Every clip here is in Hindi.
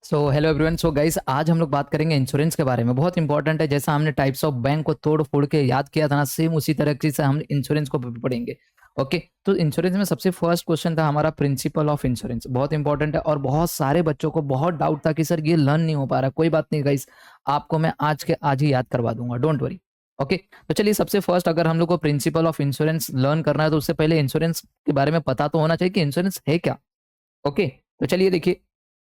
So hello everyone. So guys, आज हम लोग बात करेंगे इंश्योरेंस के बारे में। बहुत इंपॉर्टेंट है। जैसा हमने टाइप्स ऑफ बैंक को तोड़ फोड़ के याद किया था ना, सेम उसी तरीके से हम इंश्योरेंस को भी पढ़ेंगे। ओके, तो इंश्योरेंस में सबसे फर्स्ट क्वेश्चन था हमारा प्रिंसिपल ऑफ इंश्योरेंस। बहुत इंपॉर्टेंट है और बहुत सारे बच्चों को बहुत डाउट था कि सर ये लर्न नहीं हो पा रहा। कोई बात नहीं गाइस, आपको मैं आज के आज ही याद करवा दूंगा, डोंट वरी। ओके, तो चलिए सबसे फर्स्ट अगर हम लोग को प्रिंसिपल ऑफ इंश्योरेंस लर्न करना है तो उससे पहले इंश्योरेंस के बारे में पता तो होना चाहिए कि इंश्योरेंस है क्या। ओके, तो चलिए देखिए,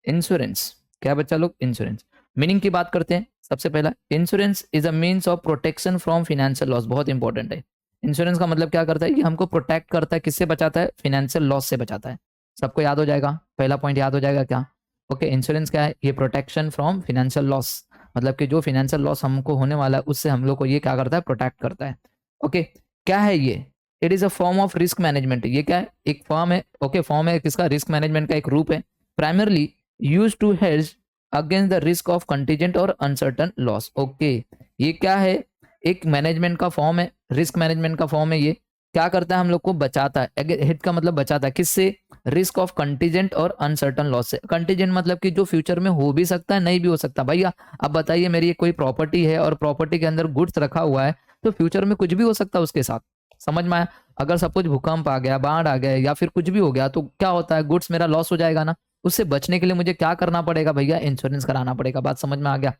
इंश्योरेंस क्या बच्चा लोग, इंश्योरेंस मीनिंग की बात करते हैं। सबसे पहला, insurance is a means of protection from financial loss. बहुत इंपॉर्टेंट है। इंश्योरेंस का मतलब क्या करता है? कि हमको प्रोटेक्ट करता है। किससे बचाता है? फाइनेंशियल लॉस से बचाता है। सबको याद हो जाएगा, पहला पॉइंट याद हो जाएगा क्या? ओके, इंश्योरेंस क्या है? ये प्रोटेक्शन फ्रॉम फाइनेंशियल लॉस, मतलब कि जो फाइनेंशियल लॉस हमको होने वाला है उससे हम लोग को ये क्या करता है? प्रोटेक्ट करता है। ओके, क्या है ये? It is a form of risk management. ये क्या है? एक फॉर्म है। ओके, फॉर्म है किसका? रिस्क मैनेजमेंट का एक रूप है। Primarily use to hedge against the risk of contingent और अनसर्टन लॉस। ओके, ये क्या है? एक मैनेजमेंट का फॉर्म है, रिस्क मैनेजमेंट का फॉर्म है। ये क्या करता है? हम लोग को बचाता है। हिट का मतलब बचाता है। किससे? रिस्क ऑफ कंटीजेंट और अनसर्टन लॉस से। कंटीजेंट मतलब कि जो फ्यूचर में हो भी सकता है, नहीं भी हो सकता। भैया अब बताइए, मेरी ये कोई प्रॉपर्टी है और प्रॉपर्टी के अंदर गुड्स रखा हुआ है, तो फ्यूचर में कुछ भी हो सकता है उसके साथ। समझ में आया? अगर सपोज भूकंप आ गया, बाढ़ आ गया या फिर कुछ भी हो गया, तो क्या होता है? गुड्स मेरा लॉस हो जाएगा ना। उससे बचने के लिए मुझे क्या करना पड़ेगा भैया? इंश्योरेंस कराना पड़ेगा। बात समझ में आ गया?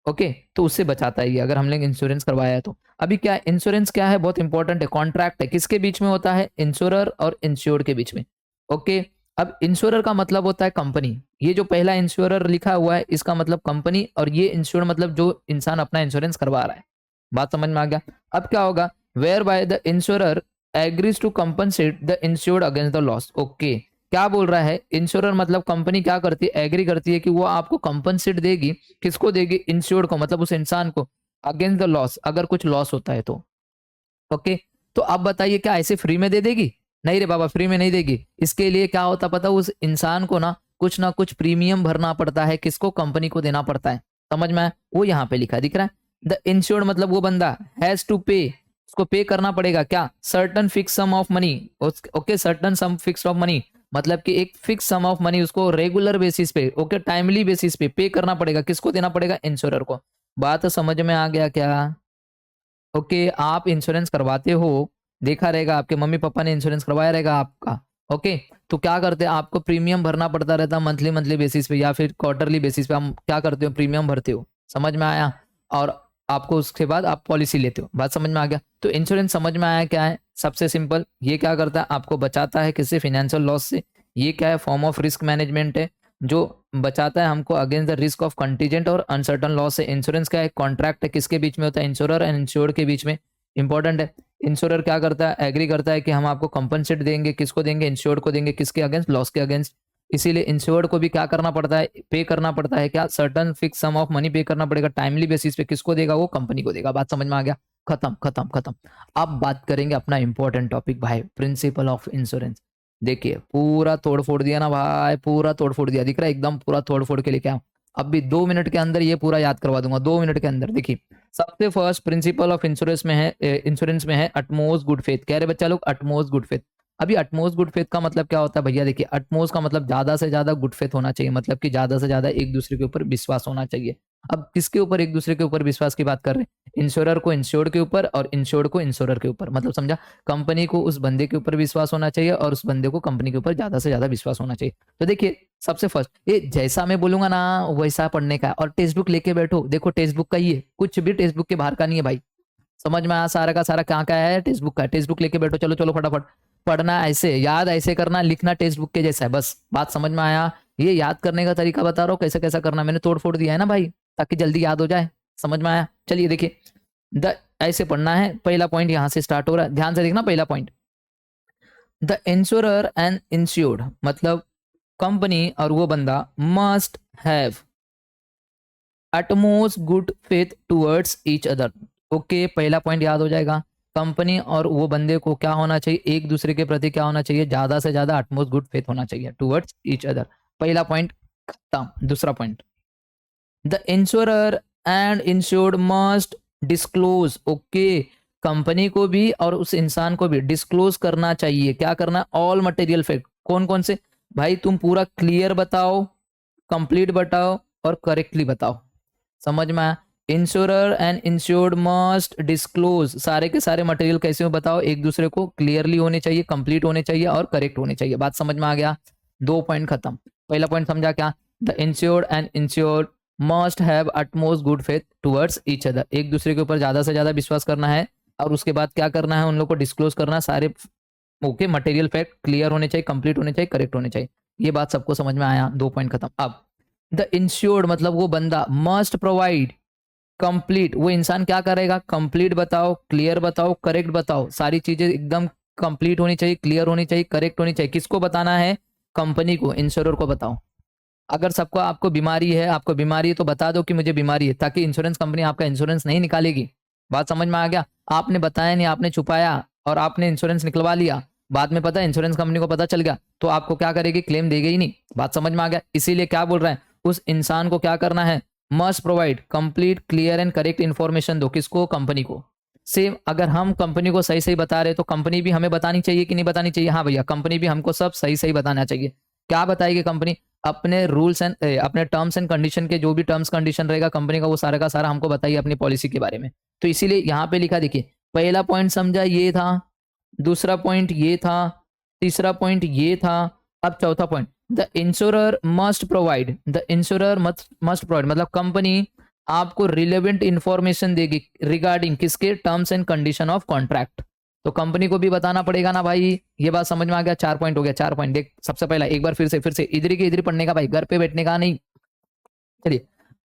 ओके, तो उससे बचाता है ये, अगर हमने इंश्योरेंस करवाया है तो। अभी क्या इंश्योरेंस क्या है? बहुत इंपॉर्टेंट है। कॉन्ट्रैक्ट है। किसके बीच में होता है? इंश्योरर और इंश्योर्ड के बीच में। ओके, अब इंश्योरर का मतलब होता है कंपनी। ये जो पहला इंश्योरर लिखा हुआ है इसका मतलब कंपनी, और ये इंश्योर मतलब जो इंसान अपना इंश्योरेंस करवा रहा है। बात समझ में आ गया? अब क्या होगा? Whereby the insurer agrees to compensate the insured against the loss. Okay, क्या बोल रहा है? इंश्योरर मतलब कंपनी क्या करती है? एग्री करती है कि वो आपको कंपनसेट देगी। किसको देगी? इंश्योर्ड को, मतलब उस इंसान को, अगेंस्ट द लॉस, अगर कुछ लॉस होता है तो। ओके, तो आप बताइए, क्या ऐसे फ्री में दे देगी? नहीं रे बाबा, फ्री में नहीं देगी। इसके लिए क्या होता पता? उस इंसान को ना कुछ प्रीमियम भरना पड़ता है। किसको? कंपनी को देना पड़ता है। समझ में आया? वो यहाँ पे लिखा दिख रहा है। द इंश्योर्ड मतलब वो बंदा हैज टू पे, उसको पे करना पड़ेगा क्या? Certain fix sum of money. Okay, certain sum fix of money मतलब कि एक फिक्स सम ऑफ मनी उसको रेगुलर बेसिस पे, ओके, टाइमली बेसिस पे करना पड़ेगा। किसको देना पड़ेगा? इंश्योरर को। बात समझ में आ गया क्या? ओके, आप इंश्योरेंस करवाते हो, देखा रहेगा आपके मम्मी पापा ने इंश्योरेंस करवाया रहेगा आपका। ओके, तो क्या करते हैं? आपको प्रीमियम भरना पड़ता रहता है मंथली मंथली बेसिस पे या फिर क्वार्टरली बेसिस पे। हम क्या करते हो? प्रीमियम भरते हो। समझ में आया? और आपको उसके बाद आप पॉलिसी लेते हो। बात समझ में आ गया? तो इंश्योरेंस समझ में आया क्या है? सबसे सिंपल, ये क्या करता है? आपको बचाता है किससे? फाइनेंशियल लॉस से। ये क्या है? फॉर्म ऑफ रिस्क मैनेजमेंट है, जो बचाता है हमको against the risk of contingent और अनसर्टन लॉस से। इंश्योरेंस का एक कॉन्ट्रैक्ट है, किसके बीच में होता है? इंश्योरर एंड इंश्योर्ड के बीच में। इंपॉर्टेंट है। इंश्योरर क्या करता है? एग्री करता है कि हम आपको कंपनसेट देंगे। किसको देंगे? इंश्योर्ड को देंगे। किसके अगेंस्ट? लॉस के अगेंस्ट। इसीलिए इंश्योर्ड को भी क्या करना पड़ता है? पे करना पड़ता है। क्या? Certain fix sum of money पे करना पड़ेगा टाइमली बेसिस पे। किसको देगा? वो कंपनी को देगा। बात समझ में आ गया? खत्म खत्म खत्म। अब बात करेंगे अपना इंपॉर्टेंट टॉपिक भाई, प्रिंसिपल ऑफ इंश्योरेंस। देखिए, पूरा तोड़ फोड़ दिया ना भाई, पूरा तोड़ फोड़ दिया। दिख रहा है? एकदम पूरा तोड़ फोड़ के लेके आया। अब भी 2 मिनट के अंदर ये पूरा याद करवा दूंगा, 2 मिनट के अंदर। देखिए, सबसे फर्स्ट प्रिंसिपल ऑफ इंश्योरेंस में है, इंश्योरेंस में है अटमोस्ट गुड फेथ। कह रहे बच्चा लोग अटमोस्ट गुड फेथ। अभी अटमोस्ट गुड फेथ का मतलब क्या होता है भैया? देखिए, अटमोस्ट का मतलब ज्यादा से ज्यादा गुड फेथ होना चाहिए, मतलब कि ज्यादा से ज्यादा एक दूसरे के ऊपर विश्वास होना चाहिए। अब किसके ऊपर एक दूसरे के ऊपर विश्वास की बात कर रहे हैं? इंश्योरर को इंश्योर्ड के ऊपर और इंश्योर्ड को इंश्योरर के ऊपर। मतलब समझा? कंपनी को उस बंदे के ऊपर विश्वास होना चाहिए और उस बंदे को कंपनी के ऊपर ज्यादा से ज्यादा विश्वास होना चाहिए। तो देखिए, सबसे फर्स्ट ये जैसा मैं बोलूंगा ना वैसा पढ़ने का है। और टेक्स्ट बुक लेके बैठो, देखो टेक्स्ट बुक का ही है, कुछ भी टेक्स्ट बुक के बाहर का नहीं है भाई। समझ में आया? सारा का सारा कहाँ का है? टेक्स्ट बुक का। टेक्स्ट बुक लेके बैठो, चलो चलो फटाफट। पढ़ना ऐसे, याद ऐसे करना, लिखना टेक्स्ट बुक के जैसा है बस। बात समझ में आया? ये याद करने का तरीका बता रहा हूँ कैसे कैसा करना। मैंने तोड़ फोड़ दिया है ना भाई, ताकि जल्दी याद हो जाए। समझ में आया? चलिए देखिए, द ऐसे पढ़ना है। पहला पॉइंट यहां से स्टार्ट हो रहा है, ध्यान से देखना। पहला point, the insurer and insured मतलब कंपनी और वो बंदा must have utmost good faith towards each other. Okay, पहला पॉइंट याद हो जाएगा। कंपनी और वो बंदे को क्या होना चाहिए? एक दूसरे के प्रति क्या होना चाहिए? ज्यादा से ज्यादा अटमोस्ट गुड फेथ होना चाहिए टुवर्ड्स ईच अदर। पहला पॉइंट खत्म। दूसरा point, the insurer and insured must disclose. Okay, company को भी और उस इंसान को भी डिस्क्लोज करना चाहिए। क्या करना? All material fact. कौन कौन से? भाई तुम पूरा क्लियर बताओ, कंप्लीट बताओ और करेक्टली बताओ। समझ में आया? Insurer and insured must disclose, सारे के सारे मटेरियल कैसे हो बताओ, एक दूसरे को क्लियरली होने चाहिए, कंप्लीट होने चाहिए और करेक्ट होने चाहिए। बात समझ में आ गया? 2 पॉइंट खत्म। पहला पॉइंट समझा क्या? The insured and insured must have utmost good faith towards each other, एक दूसरे के ऊपर ज्यादा से ज्यादा विश्वास करना है और उसके बाद क्या करना है, उन लोग को डिस्क्लोज करना, सारे ओके मटेरियल फैक्ट क्लियर होने चाहिए, कंप्लीट होने चाहिए, करेक्ट होने चाहिए। ये बात सबको समझ में आया? 2 पॉइंट खत्म। अब द इंश्योर्ड मतलब वो बंदा, मस्ट प्रोवाइड कंप्लीट, वो इंसान क्या करेगा, कंप्लीट बताओ, क्लियर बताओ, करेक्ट बताओ, सारी चीजें एकदम कंप्लीट होनी चाहिए, क्लियर होनी चाहिए, करेक्ट होनी चाहिए। किसको बताना है? कंपनी को, इंश्योरर को बताओ। अगर सबको आपको बीमारी है, आपको बीमारी है तो बता दो कि मुझे बीमारी है, ताकि इंश्योरेंस कंपनी आपका इंश्योरेंस नहीं निकालेगी। बात समझ में आ गया? आपने बताया नहीं, आपने छुपाया और आपने इंश्योरेंस निकलवा लिया, बाद में पता है इंश्योरेंस कंपनी को पता चल गया तो आपको क्या करेगी? क्लेम देगी ही नहीं। बात समझ में आ गया? इसीलिए क्या बोल रहे हैं, उस इंसान को क्या करना है? Must provide complete clear and correct information दो। किसको? कंपनी को। सेम अगर हम कंपनी को सही सही बता रहे तो कंपनी भी हमें बतानी चाहिए कि नहीं बतानी चाहिए? हाँ भैया, कंपनी भी हमको सब सही सही बताना चाहिए। क्या बताएगी कंपनी? अपने रूल्स एंड अपने टर्म्स एंड कंडीशन के जो भी टर्म्स कंडीशन रहेगा कंपनी का, वो सारा का सारा हमको बताइए अपनी पॉलिसी के बारे में। तो इसीलिए यहाँ पे लिखा, देखिए पहला पॉइंट समझा ये था, दूसरा पॉइंट ये था, तीसरा पॉइंट ये था, अब चौथा point, the insurer must provide, the insurer must provide मतलब कंपनी आपको रिलेवेंट इंफॉर्मेशन देगी रिगार्डिंग किसके? Terms and condition of contract. तो कंपनी को भी बताना पड़ेगा ना भाई। ये बात समझ में आ गया? 4 पॉइंट हो गया। 4 पॉइंट देख, सबसे पहला एक बार फिर से इधर की इधर पढ़ने का भाई, घर पे बैठने का नहीं। चलिए,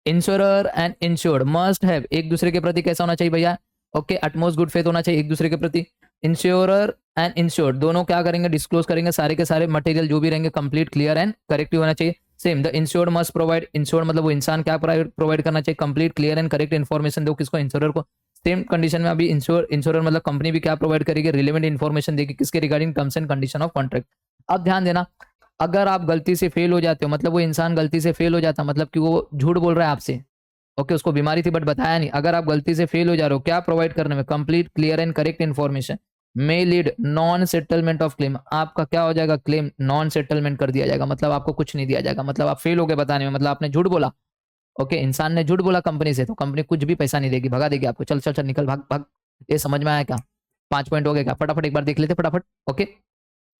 insurer and insured must have, एक दूसरे के प्रति कैसा होना चाहिए भैया? ओके, अटमोस्ट गुड फेथ होना चाहिए एक दूसरे के प्रति। इंश्योरर एंड इंश्योर्ड दोनों क्या करेंगे? डिस्क्लोज करेंगे सारे के सारे मटेरियल जो भी रहेंगे, कंप्लीट क्लियर एंड करेक्ट होना चाहिए। Same the insured must provide, insured मतलब वो इंसान क्या प्रोवाइड करना चाहिए? Complete clear and correct information दो। किसको? इंश्योरर को। सेम कंडीशन में अभी इंश्योरर मतलब कंपनी भी क्या प्रोवाइड करेगी? रिलेवेंट इन्फॉर्मेशन देगी किसके? Regarding terms and condition of contract. अब ध्यान देना, अगर आप गलती से फेल हो जाते हो, मतलब वो इंसान गलती से फेल हो जाता, मतलब कि वो झूठ बोल रहा है आपसे, ओके उसको बीमारी थी बट बताया नहीं, अगर आप गलती से फेल हो जा रहे हो क्या प्रोवाइड करने में? Complete clear and correct information may lead non settlement of claim, आपका क्या हो जाएगा? क्लेम नॉन सेटलमेंट कर दिया जाएगा, मतलब आपको कुछ नहीं दिया जाएगा, मतलब आप फेल हो गए बताने में, मतलब आपने झूठ बोला। ओके, इंसान ने झूठ बोला कंपनी से, तो कंपनी कुछ भी पैसा नहीं देगी, भगा देगी आपको। चल चल चल निकल, भाग भाग। ये समझ में आया क्या? 5 पॉइंट हो गए क्या? फटाफट एक बार देख लेते फटाफट। ओके,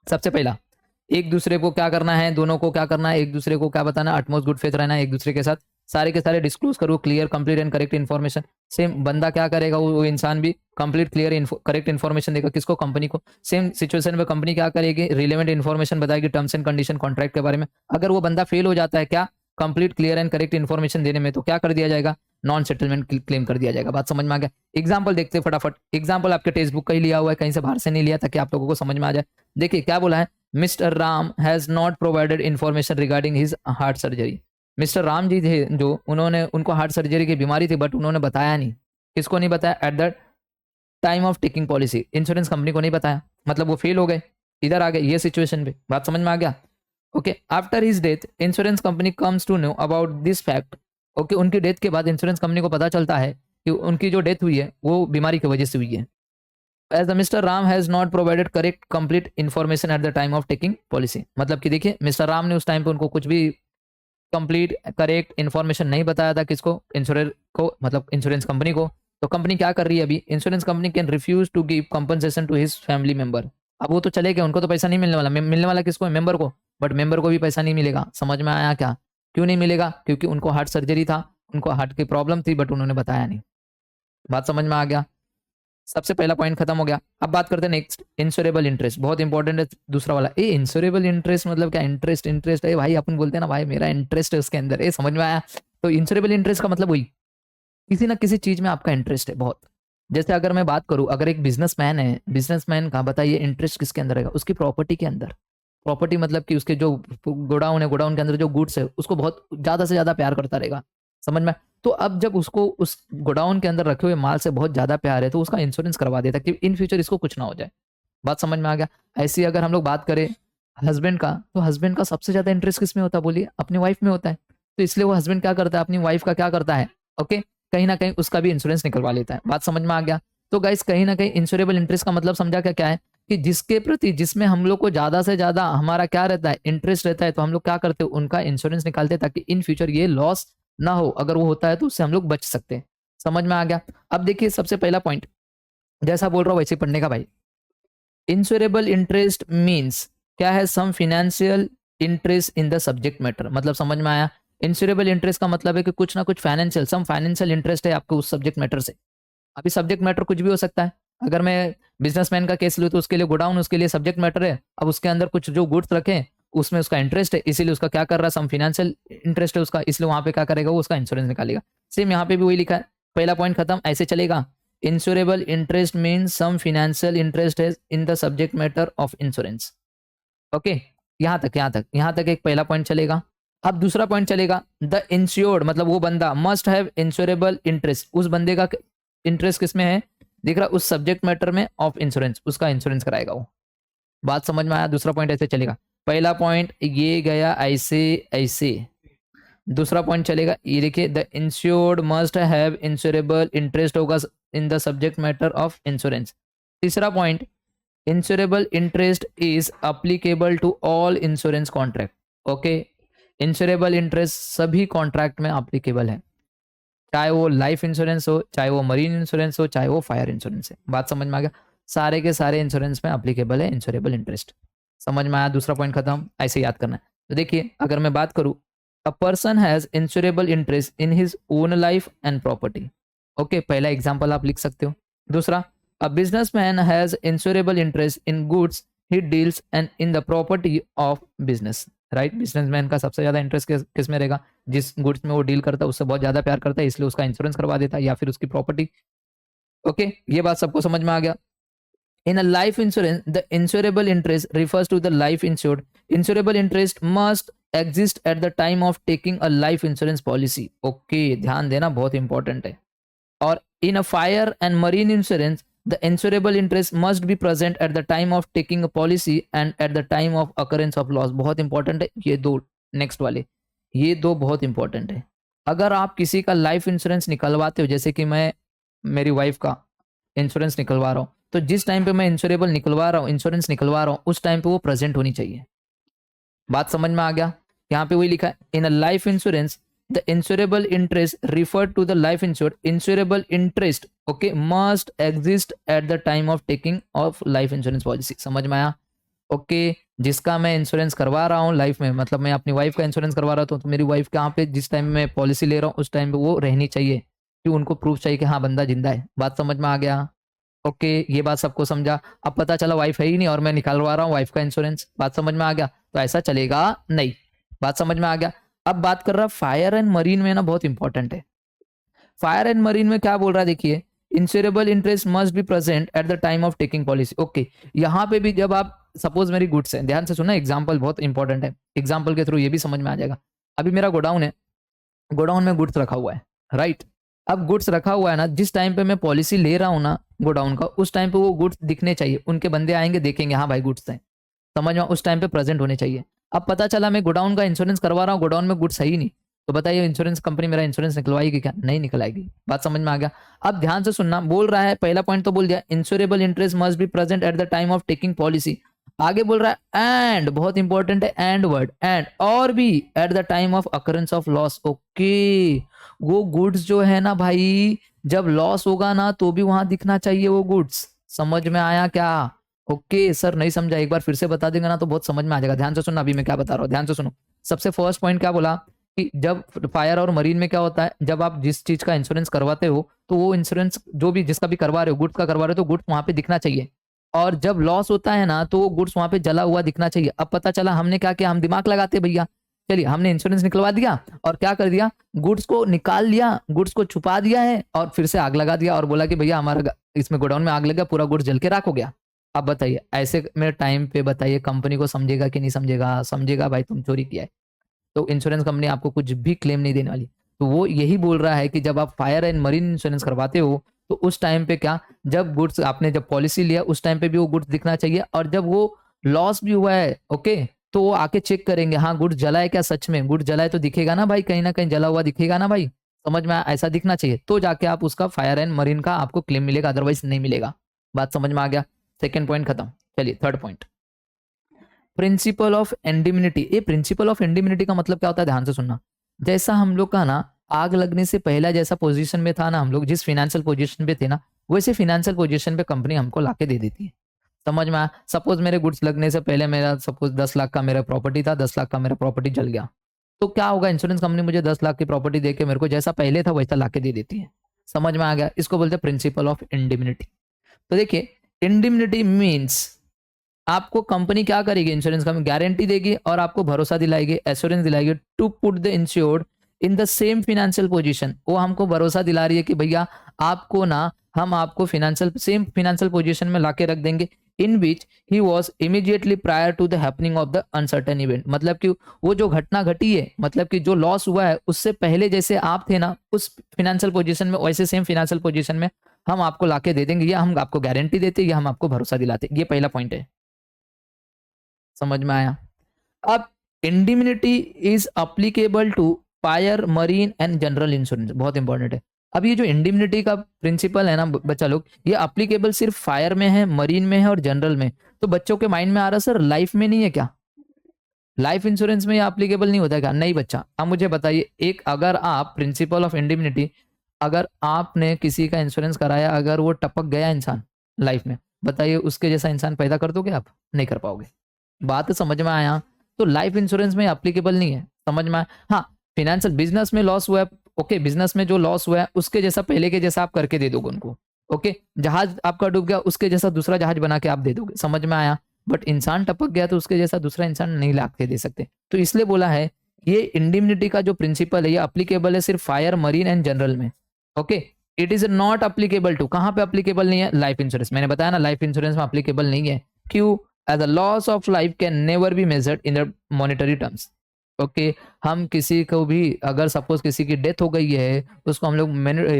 सबसे पहला, एक दूसरे को क्या करना है? दोनों को क्या करना है? एक दूसरे को क्या बताना? अटमोस्ट गुड फेथ रहना है एक दूसरे के साथ, सारे के सारे डिस्क्लोज करो clear complete and correct information. Same बंदा क्या करेगा? वो इंसान भी कंप्लीट क्लियर करेक्ट इन्फॉर्मेशन देगा। किसको? कंपनी को। सेम सिचुएशन में कंपनी क्या करेगी? रिलेवेंट इन्फॉर्मेशन बताएगी टर्म्स एंड कंडीशन कॉन्ट्रैक्ट के बारे में। अगर वो बंदा फेल हो जाता है क्या? Complete clear and correct information देने में, तो क्या कर दिया जाएगा? नॉन सेटलमेंट क्लेम कर दिया जाएगा। बात समझ में आ गया? एग्जाम्पल देखते हैं फटाफट। एग्जाम्पल आपके टेक्स्ट बुक का ही लिया हुआ है, कहीं से बाहर से नहीं लिया, ताकि आप लोगों को समझ में आ जाए। देखिए क्या बोला है, Mister Ram has not provided information regarding his heart surgery. Mister Ram ji थे जो, उन्होंने, उनको हार्ट सर्जरी की बीमारी थी बट उन्होंने बताया नहीं। किसको नहीं बताया? Eight the time of taking policy, insurance company को नहीं बताया, मतलब वो फेल हो गए, इधर आ गए ये सिचुएशन पे। बात समझ में आ गया? Okay, after his death insurance company comes to know about this fact. Okay, उनकी डेथ के बाद इंश्योरेंस कंपनी को पता चलता है कि उनकी जो डेथ हुई है वो बीमारी की वजह से हुई है। As the mister Ram has not provided correct complete information at the time of taking policy, मतलब कि देखिए मिस्टर राम ने उस टाइम पे उनको कुछ भी कंप्लीट करेक्ट इन्फॉर्मेशन नहीं बताया था। किसको? इंश्योरर को, मतलब इंश्योरेंस कंपनी को। तो कंपनी क्या कर रही है अभी? Insurance company can refuse to give compensation to his family member. अब वो तो चले गए, उनको तो पैसा नहीं मिलने वाला, मिलने वाला किसको? मेंबर को, बट मेंबर को भी पैसा नहीं मिलेगा। समझ में आया क्या? क्यों नहीं मिलेगा? क्योंकि उनको हार्ट सर्जरी था, उनको हार्ट की प्रॉब्लम थी बट उन्होंने बताया नहीं। बात समझ में आ गया? सबसे पहला पॉइंट खत्म हो गया। अब बात करते हैं नेक्स्ट, इंश्योरेबल इंटरेस्ट, बहुत इंपॉर्टेंट है दूसरा वाला। ए इंश्योरेबल इंटरेस्ट मतलब क्या? इंटरेस्ट, इंटरेस्ट है भाई, अपन बोलते हैं ना भाई मेरा इंटरेस्ट है उसके अंदर, ये समझ में आया? तो इंश्योरेबल इंटरेस्ट का मतलब वही, किसी ना किसी चीज में आपका इंटरेस्ट है बहुत। जैसे अगर मैं बात करूं, अगर एक बिजनेसमैन है, बिजनेसमैन का बताइए इंटरेस्ट किसके अंदर रहेगा? उसकी प्रॉपर्टी के अंदर। प्रॉपर्टी मतलब कि उसके जो गोडाउन है, गोडाउन के अंदर जो गुड्स है उसको बहुत ज्यादा से ज्यादा प्यार करता रहेगा। समझ में? तो अब जब उसको उस गोडाउन के अंदर रखे हुए माल से बहुत ज्यादा प्यार है तो उसका इंश्योरेंस करवा देता है कि इन फ्यूचर इसको कुछ ना हो जाए। बात समझ में आ गया? ऐसी अगर हम लोग बात करें हस्बैंड का, तो हस्बैंड का सबसे ज्यादा इंटरेस्ट किस में होता है? बोलिए, अपनी वाइफ में होता है। तो इसलिए वो हस्बैंड क्या करता है? अपनी वाइफ का क्या करता है? ओके, कहीं ना कहीं उसका भी इंश्योरेंस निकलवा लेता है। बात समझ में आ गया? तो गाइस कहीं ना कहीं इंश्योरेबल इंटरेस्ट का मतलब समझा क्या क्या है? कि जिसके प्रति जिसमें हम लोग को ज्यादा से ज्यादा हमारा क्या रहता है, इंटरेस्ट रहता है, तो हम लोग क्या करते हैं, उनका इंश्योरेंस निकालते हैं ताकि इन फ्यूचर ये लॉस ना हो, अगर वो होता है तो उससे हम लोग बच सकते हैं। समझ में आ गया। अब देखिए सबसे पहला पॉइंट जैसा बोल रहा हूँ वैसे ही पढ़ने का भाई। इंश्योरेबल इंटरेस्ट मीन्स क्या है, some financial interest in the subject matter, मतलब समझ में आया। इंश्योरेबल इंटरेस्ट का मतलब है कि कुछ ना कुछ फाइनेंशियल, सम फाइनेंशियल इंटरेस्ट है आपको उस सब्जेक्ट मैटर से। अभी सब्जेक्ट मैटर कुछ भी हो सकता है। अगर मैं बिजनेसमैन का केस लूँ तो उसके लिए गोडाउन उसके लिए सब्जेक्ट मैटर है। अब उसके अंदर कुछ जो गुड्स रखे उसमें उसका इंटरेस्ट है, इसीलिए उसका क्या कर रहा है, सम फाइनेंशियल इंटरेस्ट है उसका, इसलिए वहां पे क्या करेगा, वो उसका इंश्योरेंस निकालेगा। सेम यहाँ पे भी वही लिखा है, पहला पॉइंट खत्म, ऐसे चलेगा। Insurable interest means some financial interest है in the subject matter of insurance. Okay, यहाँ तक एक पहला पॉइंट चलेगा। अब दूसरा पॉइंट चलेगा, द इंश्योर्ड मतलब वो बंदा मस्ट हैव इंश्योरेबल इंटरेस्ट, उस बंदे का इंटरेस्ट किसमें है, दिख रहा उस सब्जेक्ट मैटर में ऑफ इंश्योरेंस, उसका इंश्योरेंस कराएगा वो। बात समझ में आया। दूसरा पॉइंट ऐसे चलेगा, पहला पॉइंट ये गया ऐसे ऐसे, दूसरा पॉइंट चलेगा ये देखिए, the insured must have insurable interest होगा in the subject matter of insurance. तीसरा point, insurable interest is applicable to all insurance contract. Okay, insurable interest सभी कॉन्ट्रैक्ट में अप्लीकेबल है, चाहे वो लाइफ इंश्योरेंस हो, चाहे वो मरीन इंश्योरेंस हो, चाहे वो फायर इंश्योरेंस है। बात समझ में आ गया, सारे के सारे इंश्योरेंस में अप्लीकेबल है इंश्योरेबल इंटरेस्ट। समझ में आया, दूसरा पॉइंट खत्म, ऐसे याद करना है। तो देखिए अगर मैं बात करूं, a person has insurable interest in his own life and property. Okay, पहला एग्जाम्पल आप लिख सकते हो। दूसरा, a businessman has insurable interest in goods he deals and in the property of business. Right, businessman का सबसे ज्यादा इंटरेस्ट किस में रहेगा, जिस गुड्स में वो डील करता है उससे बहुत ज्यादा प्यार करता है, इसलिए उसका इंश्योरेंस करवा देता है, या फिर उसकी प्रॉपर्टी। ओके, ये बात सबको समझ में आ गया। In a life insurance, the insurable interest refers to the life insured. Insurable interest must exist at the time of taking a life insurance policy. Okay, ध्यान देना बहुत इंपॉर्टेंट है। और in a fire and marine insurance, the insurable interest must be present at the time of taking a policy and at the time of occurrence of loss. बहुत इंपॉर्टेंट है ये दो, नेक्स्ट वाले ये दो बहुत इंपॉर्टेंट है। अगर आप किसी का लाइफ इंश्योरेंस निकलवाते हो, जैसे कि मैं मेरी वाइफ का इंश्योरेंस निकलवा रहा हूँ, तो जिस टाइम पे मैं इंश्योरेबल निकलवा रहा हूँ, इंश्योरेंस निकलवा रहा हूँ, उस टाइम पे वो प्रेजेंट होनी चाहिए। बात समझ में आ गया। यहाँ पे वही लिखा है, in a life insurance the insurable interest refer to the life insured, insurable interest okay must exist at the time of taking of life insurance policy. समझ में आया। ओके, जिसका मैं इंश्योरेंस करवा रहा हूँ लाइफ में, मतलब मैं अपनी वाइफ का इंश्योरेंस करवा रहा था, तो मेरी वाइफ यहाँ पे जिस टाइम में पॉलिसी ले रहा हूँ उस टाइम पे वो रहनी चाहिए, कि उनको प्रूफ चाहिए कि हाँ बंदा जिंदा है। बात समझ में आ गया। ओके, ये बात सबको समझा। अब पता चला वाइफ है ही नहीं और मैं निकालवा रहा हूँ वाइफ का इंश्योरेंस, बात समझ में आ गया, तो ऐसा चलेगा नहीं। बात समझ में आ गया। अब बात कर रहा फायर एंड मरीन में ना, बहुत इंपॉर्टेंट है। फायर एंड मरीन में क्या बोल रहा है देखिए, insurable interest must be present at the time of taking policy. Okay, यहाँ पे भी जब आप सपोज मेरी गुड्स है, ध्यान से सुना, एग्जाम्पल बहुत इंपॉर्टेंट है, एग्जाम्पल के थ्रू ये भी समझ में आ जाएगा। अभी मेरा गोडाउन है, गोडाउन में गुड्स रखा हुआ है, राइट। अब गुड्स रखा हुआ है ना, जिस टाइम पे मैं पॉलिसी ले रहा हूँ ना गोडाउन का, उस टाइम पे वो गुड्स दिखने चाहिए, उनके बंदे आएंगे देखेंगे हाँ भाई गुड्स हैं, समझ में, उस टाइम पे प्रेजेंट होने चाहिए। अब पता चला मैं गोडाउन का इंश्योरेंस करवा रहा हूँ, गोडाउन में गुड्स है ही नहीं, तो बताइए इंश्योरेंस कंपनी मेरा इंश्योरेंस निकलवाएगी क्या, नहीं निकलाएगी। बात समझ में आ गया। अब ध्यान से सुनना, बोल रहा है पहला पॉइंट तो बोल दिया, insurable interest must be present at the time of taking policy. आगे बोल रहा है एंड, बहुत इंपॉर्टेंट है एंड वर्ड, एंड और भी eight the time of occurrence of loss. Okay, वो गुड्स जो है ना भाई, जब लॉस होगा ना तो भी वहां दिखना चाहिए वो गुड्स। समझ में आया क्या। ओके सर नहीं समझा, एक बार फिर से बता देंगे ना तो बहुत समझ में आ जाएगा। ध्यान से सुनो अभी मैं क्या बता रहा हूँ, ध्यान से सुनो। सबसे फर्स्ट पॉइंट क्या बोला कि जब फायर और मरीन में क्या होता है, जब आप जिस चीज का इंश्योरेंस करवाते हो तो वो इंश्योरेंस जो भी जिसका भी करवा रहे हो, गुड्स का करवा रहे हो, तो गुड्स वहां पे दिखना चाहिए। और जब लॉस होता है ना तो वो गुड्स वहां पे जला हुआ दिखना चाहिए। अब पता चला हमने क्या किया, हम दिमाग लगाते भैया, चलिए हमने इंश्योरेंस निकलवा दिया और क्या कर दिया, गुड्स को निकाल लिया, गुड्स को छुपा दिया है और फिर से आग लगा दिया और बोला कि भैया हमारा इसमें गोडाउन में आग लग गया, पूरा गुड्स जल के राख हो गया। अब बताइए ऐसे में टाइम पे बताइए कंपनी को समझेगा कि नहीं समझेगा, समझेगा भाई तुम चोरी किया है, तो इंश्योरेंस कंपनी आपको कुछ भी क्लेम नहीं देने वाली। तो वो यही बोल रहा है कि जब आप फायर एंड मरीन इंश्योरेंस करवाते हो तो उस टाइम पे क्या, जब गुड्स आपने जब पॉलिसी लिया उस टाइम पे भी वो गुड्स दिखना चाहिए, और जब वो लॉस भी हुआ है ओके, तो वो आके चेक करेंगे हाँ गुड्स जला है क्या, सच में गुड्स जला है तो दिखेगा ना भाई, कहीं ना कहीं जला हुआ दिखेगा ना भाई, समझ में आया, ऐसा दिखना चाहिए, तो जाके आप उसका फायर एंड मरीन का आपको क्लेम मिलेगा, अदरवाइज नहीं मिलेगा। बात समझ में आ गया। सेकेंड पॉइंट खत्म। चलिए third point, principle of indemnity. ये प्रिंसिपल ऑफ इंडिमिनिटी का मतलब क्या होता है, ध्यान से सुनना। जैसा हम लोग का ना आग लगने से पहला जैसा पोजीशन में था ना, हम लोग जिस फिनेंशियल पोजीशन पे थे ना, वैसे फिनेंशियल पोजीशन पे कंपनी हमको लाके दे देती है। समझ में आया? सपोज मेरे गुड्स लगने से पहले मेरा सपोज 10 लाख का मेरा प्रॉपर्टी था, 10 लाख का मेरा प्रॉपर्टी जल गया, तो क्या होगा, इंश्योरेंस कंपनी मुझे 10 लाख की प्रॉपर्टी देके मेरे को जैसा पहले था वैसा लाके दे देती है। समझ में आ गया? इसको बोलते हैं प्रिंसिपल ऑफ इंडिमिनिटी। तो देखिए, इंडिमिनिटी मीन्स आपको कंपनी क्या करेगी, इंश्योरेंस कंपनी गारंटी देगी और आपको भरोसा दिलाएगी, एश्योरेंस दिलाएगी to put the insured in the same financial position. वो हमको भरोसा दिला रही है कि भैया आपको ना हम आपको सेम फिनेंशियल पोजीशन में लाके रख देंगे, in which he was immediately prior to the happening of the uncertain event. मतलब कि वो जो घटना घटी है, मतलब कि जो लॉस हुआ है, उससे पहले जैसे आप थे ना उस फिनेंशियल पोजीशन में, वैसे सेम फिनेंशियल पोजीशन में हम आपको लाके दे देंगे, या हम आपको गारंटी देते, या हम आपको भरोसा दिलाते। ये पहला पॉइंट है। समझ में आया? अब indemnity is applicable to fire, marine and general insurance. बहुत इंपॉर्टेंट है। अब ये जो इंडिमिनिटी का प्रिंसिपल है ना बच्चा लोग, ये अप्लीकेबल सिर्फ फायर में है, मरीन में है और जनरल में। तो बच्चों के माइंड में आ रहा सर लाइफ में नहीं है क्या, लाइफ इंश्योरेंस में ये अप्लीकेबल नहीं होता है क्या? नहीं बच्चा। अब मुझे बताइए, एक अगर आप प्रिंसिपल ऑफ इंडिमिनिटी, अगर आपने किसी का इंश्योरेंस कराया, अगर वो टपक गया इंसान लाइफ में, बताइए उसके जैसा इंसान पैदा कर दोगे आप? नहीं कर पाओगे। बात समझ में आया? तो लाइफ इंश्योरेंस में अप्लीकेबल नहीं है। समझ में आया? हाँ, फिनेंशियल बिजनेस में लॉस हुआ है, ओके, बिजनेस में जो लॉस हुआ है उसके जैसा पहले के जैसा आप करके दे दोगे उनको, ओके। जहाज आपका डूब गया, उसके जैसा दूसरा जहाज बना के आप दे दोगे। समझ में आया? बट इंसान टपक गया तो उसके जैसा दूसरा इंसान नहीं ला के दे सकते। तो इसलिए बोला है ये इंडिमिनिटी का जो प्रिंसिपल है ये अप्लीकेबल है सिर्फ फायर, मरीन एंड जनरल में, okay. It is not applicable to, कहां पे अप्लीकेबल नहीं है? Life insurance. मैंने बताया ना लाइफ इंश्योरेंस में अप्लीकेबल नहीं है। क्यों? as a loss of life can never be measured in the monetary terms, okay. हम किसी को भी, अगर सपोज किसी की डेथ हो गई है तो उसको हम लोग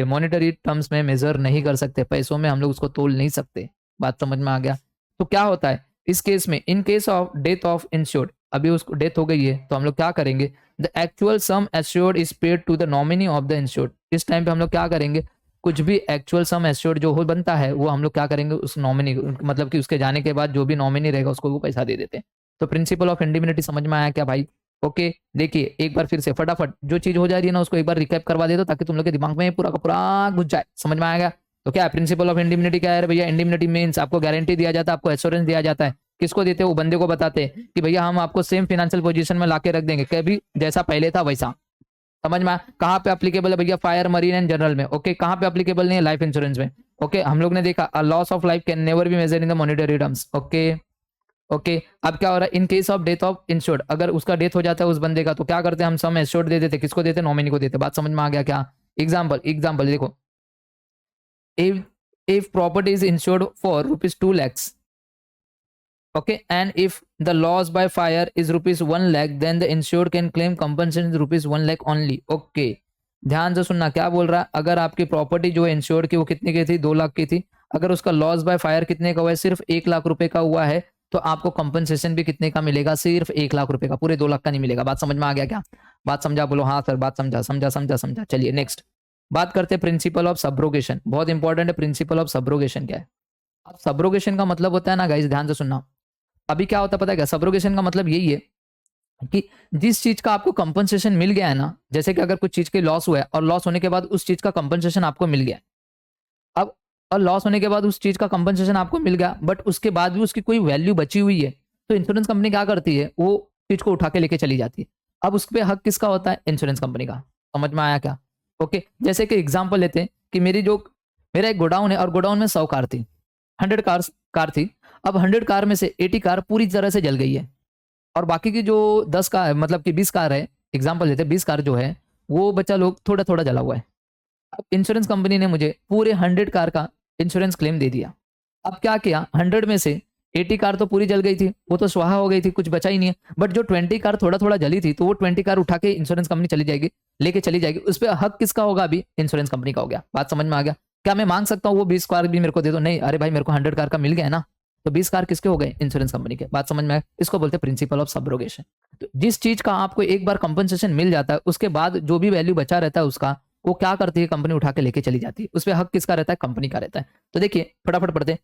मॉनेटरी टर्म्स में मेजर नहीं कर सकते, पैसों में हम लोग उसको तोल नहीं सकते। बात समझ में आ गया? तो क्या होता है इस केस में, इन case of death of insured, अभी उसको डेथ हो गई है तो हम लोग क्या करेंगे, the actual sum assured is paid to the nominee of the insured. इस टाइम पे हम लोग क्या करेंगे, कुछ भी एक्चुअल सम एश्योर्ड जो हो बनता है वो हम लोग क्या करेंगे, उस नॉमिनी, मतलब कि उसके जाने के बाद जो भी नॉमिनी रहेगा उसको वो पैसा दे देते हैं। तो प्रिंसिपल ऑफ इंडिमिनिटी समझ में आया क्या भाई? ओके। देखिए एक बार फिर से फटाफट जो चीज हो जा रही है ना उसको एक बार रिकैप करवा दे दो ताकि तुम लोग के दिमाग में पूरा का पूरा घुस जाए। समझ में आएगा? तो क्या प्रिंसिपल ऑफ इंडिमिनिटी क्या है भैया? इंडिमिनिटी मीन्स आपको गारंटी दिया जाता है, आपको एश्योरेंस दिया जाता है। किसको देते हैं? वो बंदे को बताते हैं कि भैया हम आपको सेम फाइनेंशियल पोजीशन में लाके रख देंगे, कभी जैसा पहले था वैसा। समझ में? कहाँ पे अप्लीकेबल है भैया? फायर, मरीन एंड जनरल में, ओके। कहाँ पे अप्लीकेबल नहीं है? लाइफ इंश्योरेंस में, ओके। हम लोग ने देखा a loss of life can never be major in the monetary terms, okay okay. अब क्या हो रहा है, in case of death of insured, अगर उसका डेथ हो जाता है उस बंदे का तो क्या करते हैं हम, सम एश्योर्ड दे देते। किसको देते? नॉमिनी को देते। बात समझ में आ गया क्या? एग्जाम्पल देखो, if property is insured for rupees 2 lakhs, okay, and if the loss by fire is rupees 1 lakh, then the insured can claim compensation rupees 1 lakh only, okay। ध्यान से सुनना क्या बोल रहा है, अगर आपकी प्रॉपर्टी जो है इंश्योर्ड की वो कितने की थी? 2 लाख की थी। अगर उसका लॉस बाय फायर कितने का हुआ है? सिर्फ 1 लाख रुपए का हुआ है, तो आपको कंपनसेशन भी कितने का मिलेगा? सिर्फ 1 लाख रुपए का, पूरे 2 लाख का नहीं मिलेगा। बात समझ में आ गया क्या? बात समझा? बोलो हाँ सर, बात समझा समझा समझा समझा। चलिए नेक्स्ट बात करते हैं प्रिंसिपल ऑफ सब्रोगेशन। बहुत इंपॉर्टेंट है प्रिंसिपल ऑफ सब्रोगेशन क्या है। अब सब्रोगेशन का मतलब होता है ना गाइस, ध्यान से सुनना। अभी क्या होता है पता है क्या? सब्रोगेशन का मतलब यही है कि जिस चीज का आपको कंपनसेशन मिल गया है ना, जैसे कि अगर कुछ चीज के लॉस हुआ है और लॉस होने के बाद उस चीज का कंपनसेशन आपको मिल गया, अब और लॉस होने के बाद उस चीज का कंपनसेशन आपको मिल गया बट उसके बाद भी उसकी कोई वैल्यू बची हुई है, तो इंश्योरेंस कंपनी क्या करती है, वो चीज को उठा के लेके चली जाती है। अब उस पर हक किसका होता है? इंश्योरेंस कंपनी का। समझ में आया क्या? ओके। जैसे कि एग्जाम्पल लेते हैं कि मेरा एक गोडाउन है और गोडाउन में 100 कार थी, 100 कार थी। अब 100 कार में से 80 कार पूरी तरह से जल गई है और बाकी की जो 10 कार, मतलब कि 20 कार है, एग्जाम्पल लेते हैं 20 कार जो है वो बच्चा लोग थोड़ा थोड़ा जला हुआ है। अब इंश्योरेंस कंपनी ने मुझे पूरे 100 कार का इंश्योरेंस क्लेम दे दिया। अब क्या किया, 100 में से 80 कार तो पूरी जल गई थी, वो तो स्वाहा हो गई थी, कुछ बचा ही नहीं है। बट जो 20 कार थोड़ा थोड़ा जली थी तो वो 20 कार उठा के इंश्योरेंस कंपनी चली जाएगी, लेके चली जाएगी। उस पर हक किसका होगा? अभी इंश्योरेंस कंपनी का हो गया। बात समझ में आ गया? क्या मैं मांग सकता हूँ वो 20 कार भी मेरे को दे दो? नहीं, अरे भाई मेरे को 100 कार का मिल गया ना, तो 20 कार किसके हो गए? इंश्योरेंस कंपनी के। बात समझ में आया? इसको बोलते हैं प्रिंसिपल ऑफ सब्रोगेशन। तो जिस चीज का आपको एक बार कंपनसेशन मिल जाता है उसके बाद जो भी वैल्यू बचा रहता है उसका, वो क्या करती है? कंपनी उठा के लेके चली जाती है। उस पर हक किसका रहता है? कंपनी का रहता है। तो देखिए फटाफट पढ़ते हैं।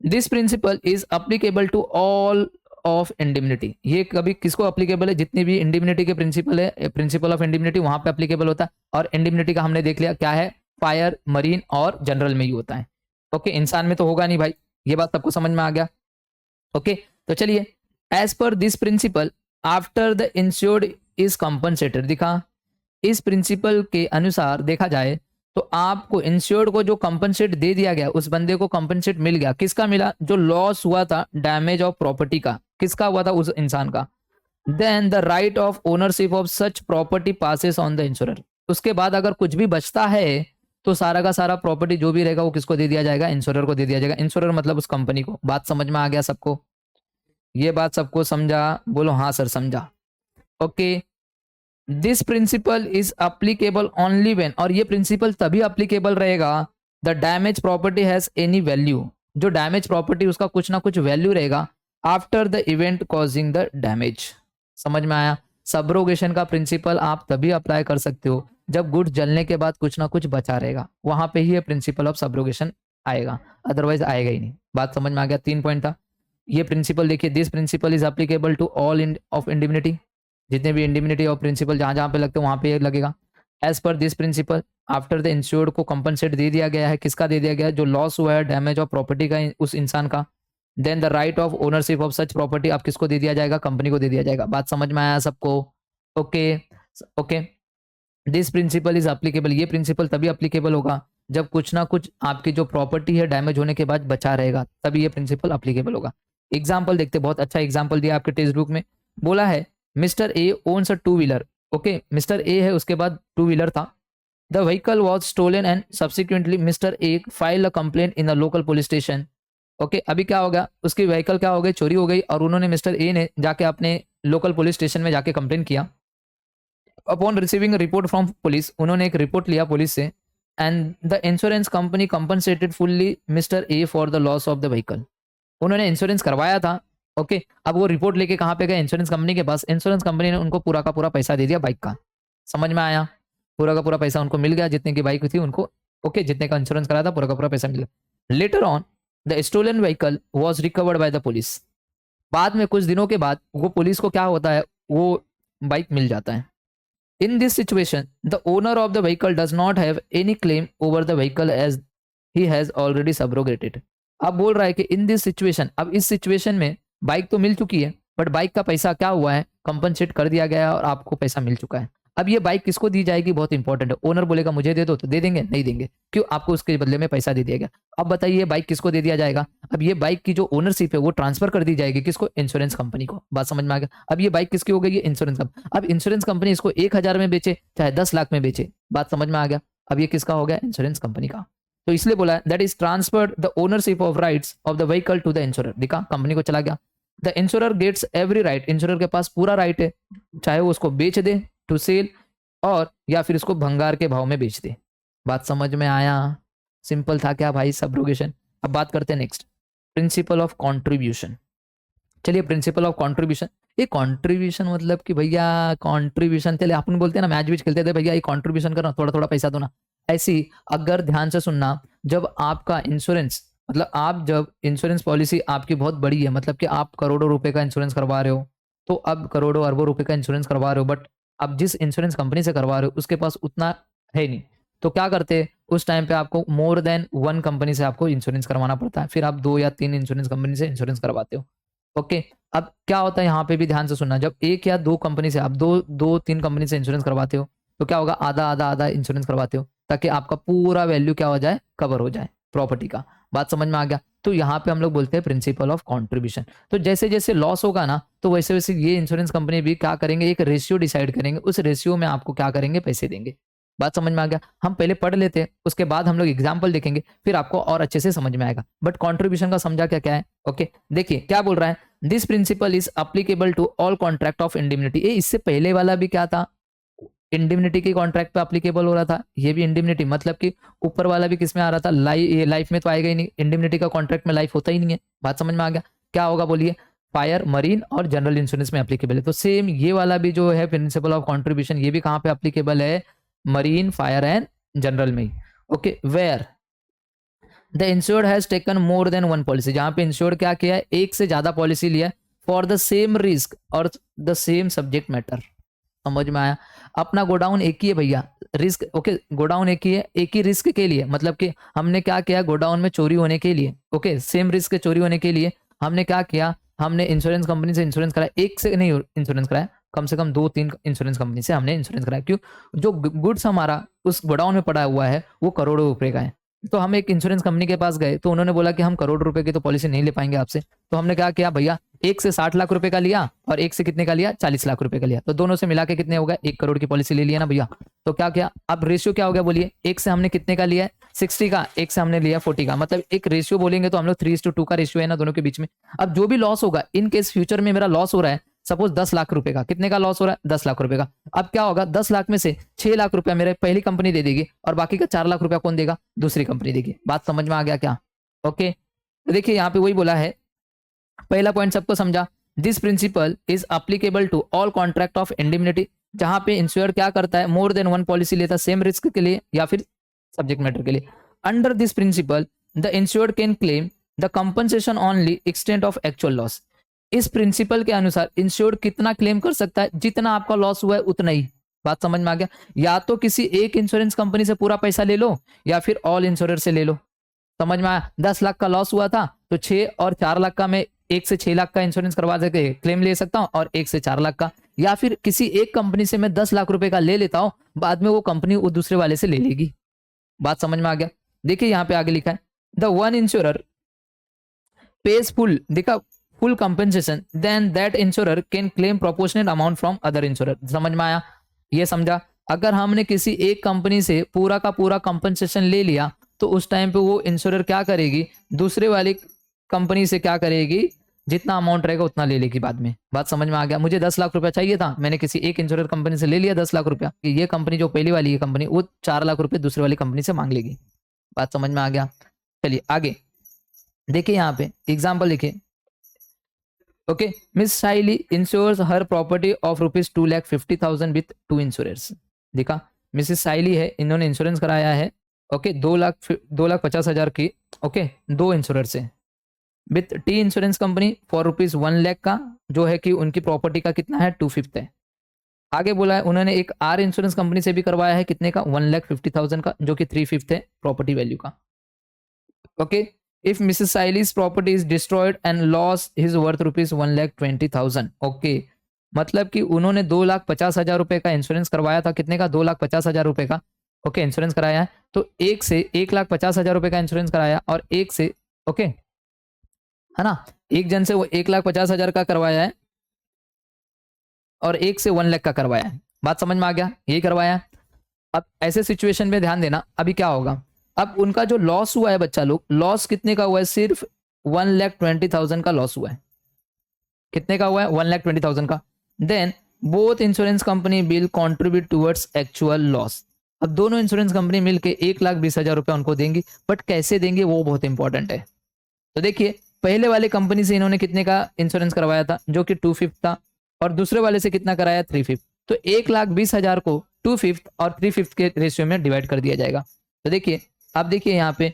This principle is applicable to all of indemnity. ये कभी किसको अप्लीकेबल है? जितनी भी इंडिमिनिटी के प्रिंसिपल है, प्रिंसिपल ऑफ इंडिमिनिटी वहां पे अप्लीकेबल होता है। और इंडिमिनिटी का हमने देख लिया क्या है, फायर, मरीन और जनरल में ही होता है। ओके, इंसान में तो होगा नहीं भाई, ये बात सबको समझ में आ गया। ओके, तो चलिए, as per this principle after the insured is compensated, दिखा इस प्रिंसिपल के अनुसार देखा जाए तो आपको इंश्योर्ड को जो कंपनसेट दे दिया गया, उस बंदे को कंपनसेट मिल गया। किसका मिला? जो लॉस हुआ था डैमेज ऑफ प्रॉपर्टी का, किसका हुआ था? उस इंसान का। Then the right of ownership of such property passes on the insurer. उसके बाद अगर कुछ भी बचता है तो सारा का सारा प्रॉपर्टी जो भी रहेगा वो किसको दे दिया जाएगा? इंश्योरर को दे दिया जाएगा। इंश्योरर मतलब उस कंपनी को। बात समझ में आ गया सबको? ये बात सबको समझा? बोलो हाँ सर समझा। Okay, this principle is applicable only when, और ये प्रिंसिपल तभी अप्लीकेबल रहेगा the damage property has any value, जो डैमेज प्रॉपर्टी उसका कुछ ना कुछ वैल्यू रहेगा after the event causing the damage. समझ में आया? सब्रोगेशन का प्रिंसिपल आप तभी अप्लाई कर सकते हो जब गुड्स जलने के बाद कुछ ना कुछ बचा रहेगा, वहां पे ही ये प्रिंसिपल ऑफ सब्रोगेशन आएगा, अदरवाइज आएगा ही नहीं। बात समझ में आ गया? 3 पॉइंट था ये प्रिंसिपल। देखिए, this principle is applicable to all of indemnity, जितने भी इंडिमिनिटी और प्रिंसिपल जहां जहां पे लगते हैं वहां पे लगेगा। As per this principle after the insured को कंपनसेट दे दिया गया है। किसका दे दिया गया है? जो लॉस हुआ है डैमेज ऑफ प्रॉपर्टी का उस इंसान का। Then the right of ownership of such property आप किसको दे दिया जाएगा? कंपनी को दे दिया जाएगा। बात समझ में आया सबको? Okay okay, this principle is applicable, ये प्रिंसिपल तभी अप्लीकेबल होगा जब कुछ ना कुछ आपकी जो प्रॉपर्टी है डैमेज होने के बाद बचा रहेगा, तभी ये प्रिंसिपल अप्लीकेबल होगा। एग्जाम्पल देखते, बहुत अच्छा एग्जाम्पल दिया आपके टेक्स्ट बुक में। बोला है mister A owns a two wheeler. Okay, mister A है, उसके बाद टू व्हीलर था। The vehicle was stolen and subsequently mister A file a complaint in the local police station. Okay, अभी क्या हो गया? उसकी व्हीकल क्या हो गई? चोरी हो गई, और उन्होंने मिस्टर ए ने जाके अपने लोकल पुलिस स्टेशन में जाके कंप्लेंट किया। Upon receiving report from police, उन्होंने एक रिपोर्ट लिया पुलिस से, and the insurance company compensated fully mister A for the loss of the vehicle. उन्होंने इंश्योरेंस करवाया था। ओके, अब वो रिपोर्ट लेके कहाँ पे गए? इंश्योरेंस कंपनी के पास। इंश्योरेंस कंपनी ने उनको पूरा का पूरा पैसा दे दिया बाइक का। समझ में आया? पूरा का पूरा पैसा उनको मिल गया, जितने की बाइक थी उनको। ओके, जितने का इंश्योरेंस कराया था पूरा का पूरा पैसा मिल गया। Later on the stolen vehicle was recovered by the police. बाद में कुछ दिनों के बाद वो पुलिस को क्या होता है? वो बाइक मिल जाता है। In this situation, the owner of the vehicle does not have any claim over the vehicle as he has already subrogated. अब बोल रहा है कि इन दिस सिचुएशन, अब इस सिचुएशन में बाइक तो मिल चुकी है, बट बाइक का पैसा क्या हुआ है? कंपनसेट कर दिया गया है और आपको पैसा मिल चुका है। अब ये बाइक किसको दी जाएगी? बहुत इंपॉर्टेंट है। ओनर बोलेगा मुझे दे दो, तो दे देंगे? नहीं देंगे। क्यों? आपको उसके बदले में पैसा दे दिया गया। अब बताइए बाइक किसको दे दिया जाएगा? अब ये बाइक की जो ओनरशिप है वो ट्रांसफर कर दी जाएगी किसको? इंश्योरेंस कंपनी को। बात समझ में आ गया? अब ये बाइक किसकी हो गई? ये इंश्योरेंस कंपनी। अब इंश्योरेंस कंपनी इसको 1,000 में बेचे चाहे 10 लाख में बेचे, बात समझ में आ गया? अब ये किसका हो गया? इंश्योरेंस कंपनी का। तो इसलिए बोला है that is transferred the ownership of rights of the vehicle to the insurer. दिखा, कंपनी को चला गया। The insurer gets every right, insurer के पास पूरा राइट है, चाहे वो उसको बेच दे टू सेल, और या फिर इसको भंगार के भाव में बेच दे। बात समझ में आया? सिंपल था क्या भाई सब्रोगेशन? अब बात करते हैं नेक्स्ट, प्रिंसिपल ऑफ कॉन्ट्रीब्यूशन। चलिए, प्रिंसिपल ऑफ कॉन्ट्रीब्यूशन, ये कॉन्ट्रीब्यूशन मतलब कि भैया कॉन्ट्रीब्यूशन, चलिए अपन बोलते हैं ना, मैच भी खेलते थे भैया ये कॉन्ट्रीब्यूशन करना, थोड़ा थोड़ा पैसा दो ना। ऐसी, अगर ध्यान से सुनना, जब आपका इंश्योरेंस, मतलब आप जब इंश्योरेंस पॉलिसी आपकी बहुत बड़ी है, मतलब कि आप करोड़ों रुपए का इंश्योरेंस करवा रहे हो, तो अब करोड़ों अरबों रुपए का इंश्योरेंस करवा रहे हो, बट अब जिस इंश्योरेंस कंपनी से करवा रहे हो उसके पास उतना है नहीं, तो क्या करते? उस टाइम पे आपको मोर देन वन कंपनी से आपको इंश्योरेंस करवाना पड़ता है, फिर आप 2 या 3 इंश्योरेंस कंपनी से इंश्योरेंस करवाते हो। ओके, अब क्या होता है यहाँ पे भी ध्यान से सुनना, जब 1 या 2 कंपनी से आप 2-3 कंपनी से इंश्योरेंस करवाते हो, तो क्या होगा? आधा आधा आधा इंश्योरेंस करवाते हो, ताकि आपका पूरा वैल्यू क्या हो जाए? कवर हो जाए प्रॉपर्टी का। बात समझ में आ गया? तो यहाँ पे हम लोग बोलते हैं प्रिंसिपल ऑफ कॉन्ट्रीब्यूशन। तो जैसे जैसे लॉस होगा ना, तो वैसे वैसे ये इंश्योरेंस कंपनी भी क्या करेंगे? एक रेशियो डिसाइड करेंगे, उस रेशियो में आपको क्या करेंगे? पैसे देंगे। बात समझ में आ गया? हम पहले पढ़ लेते हैं, उसके बाद हम लोग एग्जाम्पल देखेंगे, फिर आपको और अच्छे से समझ में आएगा। बट कॉन्ट्रीब्यूशन का समझा क्या क्या है? ओके, देखिए क्या बोल रहा है, this principle is applicable to all contract of indemnity. ये इससे पहले वाला भी क्या था? इंडिमिनिटी के कॉन्ट्रैक्ट पे अप्लीकेबल हो रहा था, ये भी इंडिमिनिटी, मतलब कि ऊपर वाला भी किस में आ रहा था? लाइफ में तो आएगा ही नहीं, इंडिमिनिटी का कॉन्ट्रैक्ट में लाइफ होता ही नहीं है। बात समझ में आ गया? क्या होगा बोलिए? फायर, मरीन और जनरल इंश्योरेंस में अप्लीकेबल है। तो सेम ये वाला भी जो है प्रिंसिपल ऑफ कॉन्ट्रीब्यूशन, ये भी कहाँ पे अप्लीकेबल है? मरीन, फायर एंड जनरल में ही। Okay, where the insured has taken more than one policy, जहां पे इंश्योर्ड क्या किया है, एक से ज्यादा पॉलिसी लिया है फॉर द सेम रिस्क और द सेम सब्जेक्ट मैटर। समझ में आया? अपना गोडाउन एक ही है भैया, रिस्क ओके, गोडाउन एक ही है, एक ही रिस्क के लिए, मतलब कि हमने क्या किया, गोडाउन में चोरी होने के लिए, ओके, सेम रिस्क चोरी होने के लिए हमने क्या किया, हमने इंश्योरेंस कंपनी से इंश्योरेंस कराया, एक से नहीं इंश्योरेंस कराया, कम से कम 2-3 इंश्योरेंस कंपनी से हमने इंश्योरेंस कराया। क्यों? जो गुड्स हमारा उस गोडाउन में पड़ा हुआ है वो करोड़ों रुपए का है। तो हम एक इंश्योरेंस कंपनी के पास गए तो उन्होंने बोला कि हम करोड़ रुपए की तो पॉलिसी नहीं ले पाएंगे आपसे। तो हमने क्या किया भैया, एक से 60 लाख रुपए का लिया और एक से कितने का लिया, 40 लाख रुपए का लिया। तो दोनों से मिला के कितने हो गए, 1 करोड़ की पॉलिसी ले लिया ना भैया। तो क्या किया, अब रेशियो क्या हो गया बोलिए, एक से हमने कितने का लिया है, 60 का, एक से हमने लिया 40 का, मतलब एक रेशियो बोलेंगे तो हम लोग 3:2 का रेशियो है ना दोनों के बीच में। अब जो भी लॉस होगा, इन केस फ्यूचर में मेरा लॉस हो रहा है, सपोज 10 लाख रुपए का, कितने का लॉस हो रहा है, 10 लाख रुपए का। अब क्या होगा, 10 लाख में से 6 लाख रुपया मेरे पहली कंपनी दे देगी और बाकी का 4 लाख रुपया कौन देगा, दूसरी कंपनी देगी। बात समझ में आ गया क्या? ओके, तो देखिए यहाँ पे वही बोला है, पहला पॉइंट सबको समझा, this principle is applicable to all contract of indemnity, जहां पे इंश्योर्ड क्या करता है, मोर देन वन पॉलिसी लेता है सेम रिस्क के लिए या फिर सब्जेक्ट मैटर के लिए। Under this principle the insured can claim the compensation only extent of actual loss. इस प्रिंसिपल के अनुसार इंश्योर्ड कितना क्लेम कर सकता है, जितना आपका लॉस हुआ है उतना ही। बात समझ में आ गया? या तो किसी एक इंश्योरेंस कंपनी से पूरा पैसा ले लो या फिर ऑल इंश्योरर से ले लो। समझ में आया? 10 लाख का लॉस हुआ था तो 6 और 4 लाख का मैं 1 से 6 लाख का इंश्योरेंस करवा देके क्लेम ले सकता हूं और 1 से 4 लाख का, या फिर किसी एक कंपनी से मैं 10 लाख रुपए का ले लेता हूं, बाद में वो कंपनी वो दूसरे वाले से ले लेगी। बात समझ में आ गया? देखिए यहाँ पे आगे लिखा है, the one insurer pays full, देखा, full compensation, then that insurer can claim proportionate amount from other insurer। समझ में आया? ये समझा? अगर हमने किसी एक कंपनी से पूरा का पूरा कंपनसेशन ले लिया तो उस टाइम पे वो इंश्योरर क्या करेगी, दूसरे वाली कंपनी से क्या करेगी, जितना अमाउंट रहेगा उतना ले लेगी बाद में। बात समझ में आ गया? मुझे 10 लाख रुपया चाहिए था, मैंने किसी एक इंश्योरर कंपनी से ले लिया 10 लाख रुपया, ये कंपनी जो पहली वाली है कंपनी वो 4 लाख रुपए दूसरे वाली कंपनी से मांग लेगी। बात समझ में आ गया? चलिए आगे देखिए, यहाँ पे एग्जाम्पल लिखिए। Okay, miss Sayali insures her property of ₹2,50,000 with 2 insurance. देखा, मिसिस साइली है, इन्होंने इंश्योरेंस कराया है, ओके, 2,50,000 की, ओके, 2 इंश्योरेंस से with T insurance company for ₹1,00,000 का, जो है कि उनकी प्रॉपर्टी का कितना है, 2/5 है। आगे बोला है उन्होंने एक आर इंश्योरेंस कंपनी से भी करवाया है, कितने का, 1,50,000 का, जो कि 3/5 है प्रॉपर्टी वैल्यू का। Okay, if Mrs. Saili's property is destroyed and loss is worth ₹1,20,000। Okay, मतलब कि उन्होंने 2,50,000 रुपए का इंश्योरेंस करवाया था, कितने का, 2,50,000 रुपए का, ओके, इंश्योरेंस कराया है। तो एक से 1,50,000 रुपए का इंश्योरेंस कराया और एक से, ओके, है ना, एक जन से वो 1,50,000 का करवाया है और एक से 1 लाख का करवाया है। बात समझ में आ गया? यही करवाया है। अब ऐसे सिचुएशन में ध्यान देना, अभी क्या होगा, अब उनका जो लॉस हुआ है बच्चा लोग, लॉस कितने का हुआ है, सिर्फ 1,20,000 का लॉस हुआ है। कितने का हुआ है, 1,20,000 का। Then both insurance company will contribute towards actual loss. अब दोनों इंश्योरेंस कंपनी मिलके 1,20,000 रुपया उनको देंगी, बट कैसे देंगे वो बहुत इंपॉर्टेंट है। तो देखिए, पहले वाले कंपनी से इन्होंने कितने का इंश्योरेंस करवाया था, जो कि 2/5 था, और दूसरे वाले से कितना कराया, 3/5। तो 1,20,000 को 2/5 और 3/5 के रेशियो में डिवाइड कर दिया जाएगा। तो देखिए, अब देखिए यहाँ पे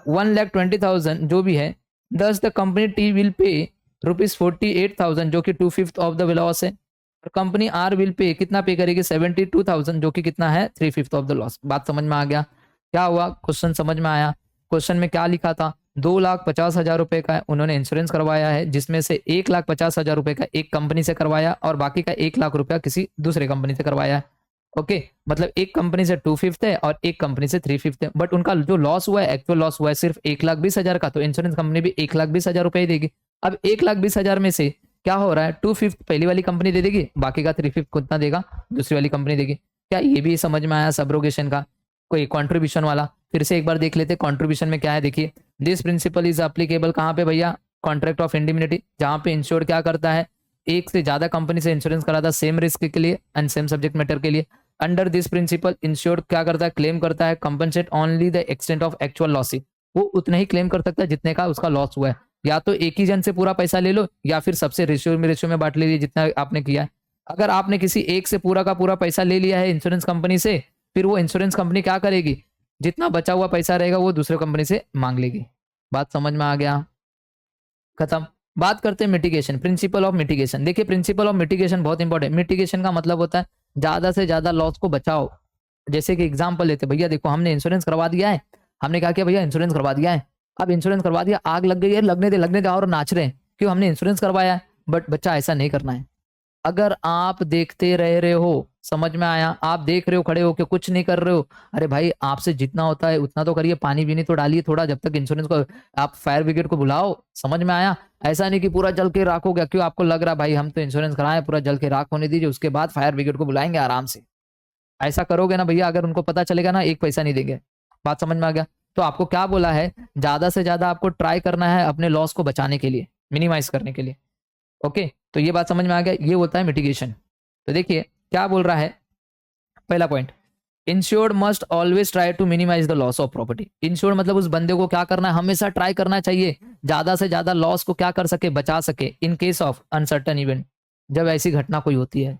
1,20,000 जो भी है, दस the company T will pay ₹48,000 जो कि 2/5 ऑफ द लॉस है, और कंपनी आर विल पे कितना पे करेगी, 72,000 जो कि कितना है, 3/5 ऑफ द लॉस। बात समझ में आ गया? क्या हुआ, क्वेश्चन समझ में आया? क्वेश्चन में क्या लिखा था, 2,50,000 रुपए का उन्होंने इंश्योरेंस करवाया है, जिसमें से 1,50,000 रुपए का एक कंपनी से करवाया और बाकी का 1 लाख रुपया किसी दूसरे कंपनी से करवाया है। ओके, मतलब एक कंपनी से 2/5 है और एक कंपनी से 3/5 है, बट उनका जो लॉस हुआ है, एक्चुअल लॉस हुआ है सिर्फ 1,20,000 का, तो इंश्योरेंस कंपनी भी 1,20,000 रुपए ही देगी। अब 1,20,000 में से क्या हो रहा है, 2/5 पहली वाली कंपनी दे देगी, बाकी का 3/5 कितना देगा, दूसरी वाली कंपनी देगी। क्या ये भी समझ में आया सब्रोगेशन का? कोई कॉन्ट्रीब्यूशन वाला फिर से एक बार देख लेते, कॉन्ट्रीब्यूशन में क्या है, देखिए, दिस प्रिंसिपल इज अप्लीकेबल कहाँ पे भैया, कॉन्ट्रैक्ट ऑफ इंडिमिनिटी, जहां पे इंश्योर्ड क्या करता है, एक से ज्यादा कंपनी से इंश्योरेंस कराता है सेम रिस्क के लिए एंड सेम सब्जेक्ट मैटर के लिए। अंडर दिस प्रिंसिपल इंश्योर्ड क्या करता है, क्लेम करता है compensate only the extent of actual loss. वो उतना ही क्लेम कर सकता है जितने का उसका लॉस हुआ है, या तो एक ही जन से पूरा पैसा ले लो या फिर सबसे रेशियो में बांट लीजिए जितना आपने किया है। अगर आपने किसी एक से पूरा का पूरा पैसा ले लिया है इंश्योरेंस कंपनी से, फिर वो इंश्योरेंस कंपनी क्या करेगी, जितना बचा हुआ पैसा रहेगा वो दूसरे कंपनी से मांग लेगी। बात समझ में आ गया? खत्म। बात करते हैं मिटिगेशन, प्रिंसिपल ऑफ मिटिगेशन। देखिए प्रिंसिपल ऑफ मिटिगेशन बहुत इंपॉर्टेंट। मिटिगेशन का मतलब होता है ज्यादा से ज्यादा लॉस को बचाओ। जैसे कि एग्जांपल लेते भैया, देखो हमने इंश्योरेंस करवा दिया है, हमने क्या किया भैया, इंश्योरेंस करवा दिया है। अब इंश्योरेंस करवा दिया, आग लग गई है, लगने दे और नाच रहे हैं क्यों, हमने इंश्योरेंस करवाया है। बट बच्चा ऐसा नहीं करना है। अगर आप देखते रह रहे हो, समझ में आया, आप देख रहे हो खड़े हो कि कुछ नहीं कर रहे हो, अरे भाई आपसे जितना होता है उतना तो करिए, पानी भी नहीं तो डालिए थोड़ा, जब तक इंश्योरेंस को आप फायर ब्रिगेड को बुलाओ। समझ में आया? ऐसा नहीं कि पूरा जल के राख हो गया, क्यों आपको लग रहा भाई हम तो इंश्योरेंस कराए, पूरा जल के राख होने दीजिए, उसके बाद फायर ब्रिगेड को बुलाएंगे आराम से। ऐसा करोगे ना भैया, अगर उनको पता चलेगा ना, एक पैसा नहीं देंगे। बात समझ में आ गया? तो आपको क्या बोला है, ज्यादा से ज्यादा आपको ट्राई करना है अपने लॉस को बचाने के लिए, मिनिमाइज करने के लिए। ओके, तो ये बात समझ में आ गया, ये होता है मिटिगेशन। तो देखिए क्या बोल रहा है, पहला point, insured must always try to minimise the loss of property. Insured मतलब उस बंदे को क्या करना है, हमेशा ट्राई करना चाहिए ज्यादा से ज्यादा लॉस को क्या कर सके, बचा सके, इन केस ऑफ अनसर्टन इवेंट, जब ऐसी घटना कोई होती है।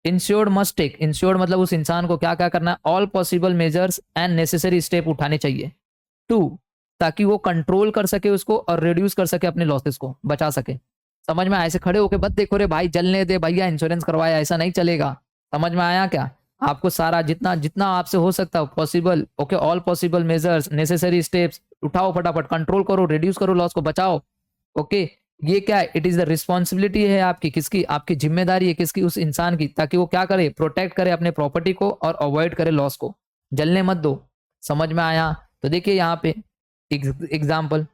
इंश्योर्ड मस्ट टेक, इंश्योर्ड मतलब उस इंसान को क्या क्या करना है, all possible measures and necessary step उठाने चाहिए टू, ताकि वो कंट्रोल कर सके उसको और रिड्यूस कर सके अपने लॉसेस को, बचा सके। समझ में? ऐसे खड़े होके बस देखो रे भाई जलने दे भैया, इंश्योरेंस करवाया, ऐसा नहीं चलेगा। समझ में आया क्या? आपको सारा जितना जितना आपसे हो सकता है possible, okay, all possible measures, necessary steps उठाओ, फटाफट कंट्रोल करो, रिड्यूस करो लॉस को, बचाओ। ओके, ये क्या है, इट इज द रिस्पॉन्सिबिलिटी है आपकी, किसकी, आपकी जिम्मेदारी है, किसकी, उस इंसान की, ताकि वो क्या करे, प्रोटेक्ट करे अपने प्रॉपर्टी को और अवॉइड करे लॉस को, जलने मत दो। समझ में आया? तो देखिए यहाँ पे एग्जाम्पल,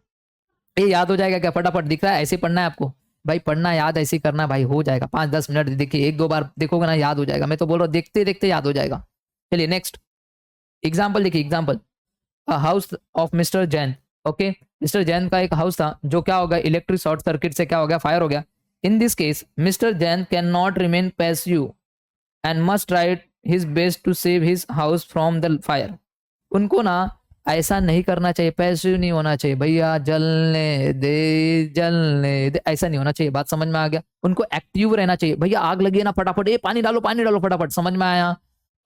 ये याद हो जाएगा क्या, फटाफट दिख रहा है, ऐसे पढ़ना है आपको भाई, पढ़ना याद ऐसे ही करना भाई, हो जाएगा 5-10 मिनट, देखिए एक दो बार देखोगे ना याद हो जाएगा, मैं तो बोल रहा हूँ देखते देखते याद हो जाएगा। चलिए नेक्स्ट एग्जाम्पल देखिए, example house of mister Jain. Okay, mister Jain का एक हाउस था, जो क्या हो गया, इलेक्ट्रिक शॉर्ट सर्किट से क्या हो गया, फायर हो गया। In this case mister Jain can not remain passive and must try his best to save his house from the fire. उनको ना ऐसा नहीं करना चाहिए, पैसिव नहीं होना चाहिए भैया, जलने दे जलने दे, ऐसा नहीं होना चाहिए। बात समझ में आ गया? उनको एक्टिव रहना चाहिए भैया, आग लगी है ना, फटाफट ये पानी डालो फटाफट। समझ में आया?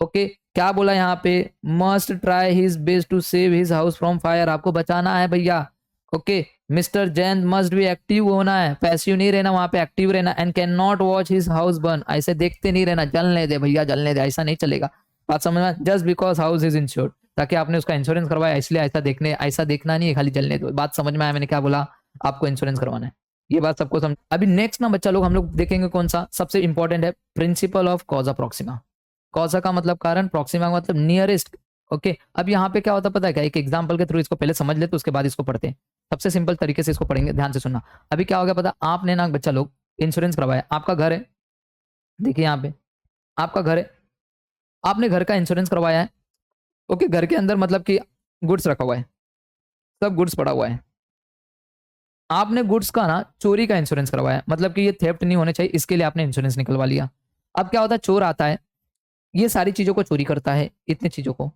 ओके, क्या बोला यहाँ पे, must try his best to save his house from fire, आपको बचाना है भैया। ओके, मिस्टर जैन मस्ट भी एक्टिव होना है, पैसिव नहीं रहना, वहां पे एक्टिव रहना। And can not watch his house burn, ऐसे देखते नहीं रहना, जलने दे भैया जलने दे, ऐसा नहीं चलेगा। बात समझ में? Just because house is insured, ताकि आपने उसका इंश्योरेंस करवाया इसलिए ऐसा देखना नहीं है, खाली जलने दो। बात समझ में आया मैंने क्या बोला, आपको इंश्योरेंस करवाना है, ये बात सबको समझ। अभी नेक्स्ट ना बच्चा लोग हम लोग देखेंगे कौन सा सबसे इंपॉर्टेंट है, प्रिंसिपल ऑफ कॉजा प्रॉक्सिमा। कॉजा का मतलब कारण, प्रॉक्सिमा का मतलब नियरेस्ट। ओके, अब यहाँ पे क्या होता है पता है क्या, एक एग्जाम्पल के थ्रू इसको पहले समझ ले, तो उसके बाद इसको पढ़ते हैं, सबसे सिंपल तरीके से इसको पढ़ेंगे, ध्यान से सुनना। अभी क्या हो गया पता, आपने ना बच्चा लोग इंश्योरेंस करवाया, आपका घर है, देखिए यहाँ पे आपका घर है, आपने घर का इंश्योरेंस करवाया है। ओके, घर के अंदर मतलब कि गुड्स रखा हुआ है, सब गुड्स पड़ा हुआ है। आपने गुड्स का ना चोरी का इंश्योरेंस करवाया, मतलब कि ये थेफ्ट नहीं होने चाहिए, इसके लिए आपने इंश्योरेंस निकलवा लिया। अब क्या होता है, चोर आता है, ये सारी चीजों को चोरी करता है, इतनी चीजों को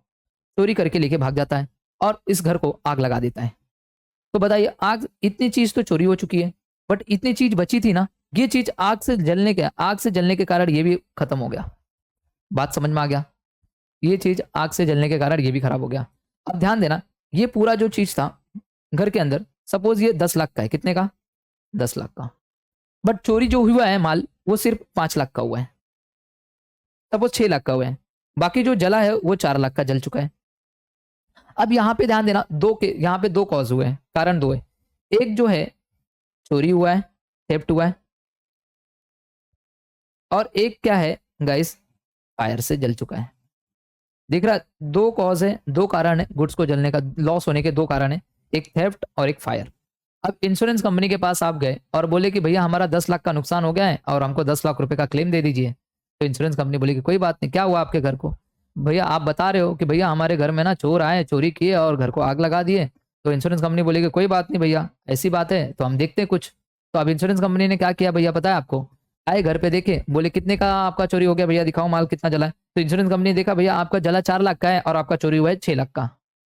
चोरी करके लेके भाग जाता है और इस घर को आग लगा देता है। तो बताइए, आग, इतनी चीज तो चोरी हो चुकी है, बट इतनी चीज बची थी ना, ये चीज आग से जलने के कारण ये भी खत्म हो गया। बात समझ में आ गया? ये चीज आग से जलने के कारण ये भी खराब हो गया। अब ध्यान देना, ये पूरा जो चीज था घर के अंदर, सपोज ये 10 लाख का है, कितने का, 10 लाख का, बट चोरी जो हुआ है माल वो सिर्फ 5 लाख का हुआ है, सपोज 6 लाख का हुआ है, बाकी जो जला है वो 4 लाख का जल चुका है। अब यहाँ पे ध्यान देना, यहाँ पे दो कॉज हुए हैं, कारण दो है, एक जो है चोरी हुआ है, थेफ्ट हुआ है, और एक क्या है गाइस, फायर से जल चुका है। दिख रहा है, दो कॉज है, दो कारण है गुड्स को जलने का, लॉस होने के दो कारण है, एक थेफ्ट और एक फायर। अब इंश्योरेंस कंपनी के पास आप गए और बोले कि भैया हमारा 10 लाख का नुकसान हो गया है और हमको 10 लाख रुपए का क्लेम दे दीजिए। तो इंश्योरेंस कंपनी बोलेगी कोई बात नहीं, क्या हुआ आपके घर को, भैया आप बता रहे हो कि भैया हमारे घर में ना चोर आए, चोरी किए और घर को आग लगा दिए। तो इंश्योरेंस कंपनी बोलेगी कोई बात नहीं भैया, ऐसी बात है तो हम देखते हैं कुछ। तो अब इंश्योरेंस कंपनी ने क्या किया भैया पता है आपको, आए घर पे देखे, बोले कितने का आपका चोरी हो गया भैया, दिखाओ माल कितना जला है। तो इंश्योरेंस कंपनी ने देखा भैया आपका जला 4 लाख का है और आपका चोरी हुआ है 6 लाख का।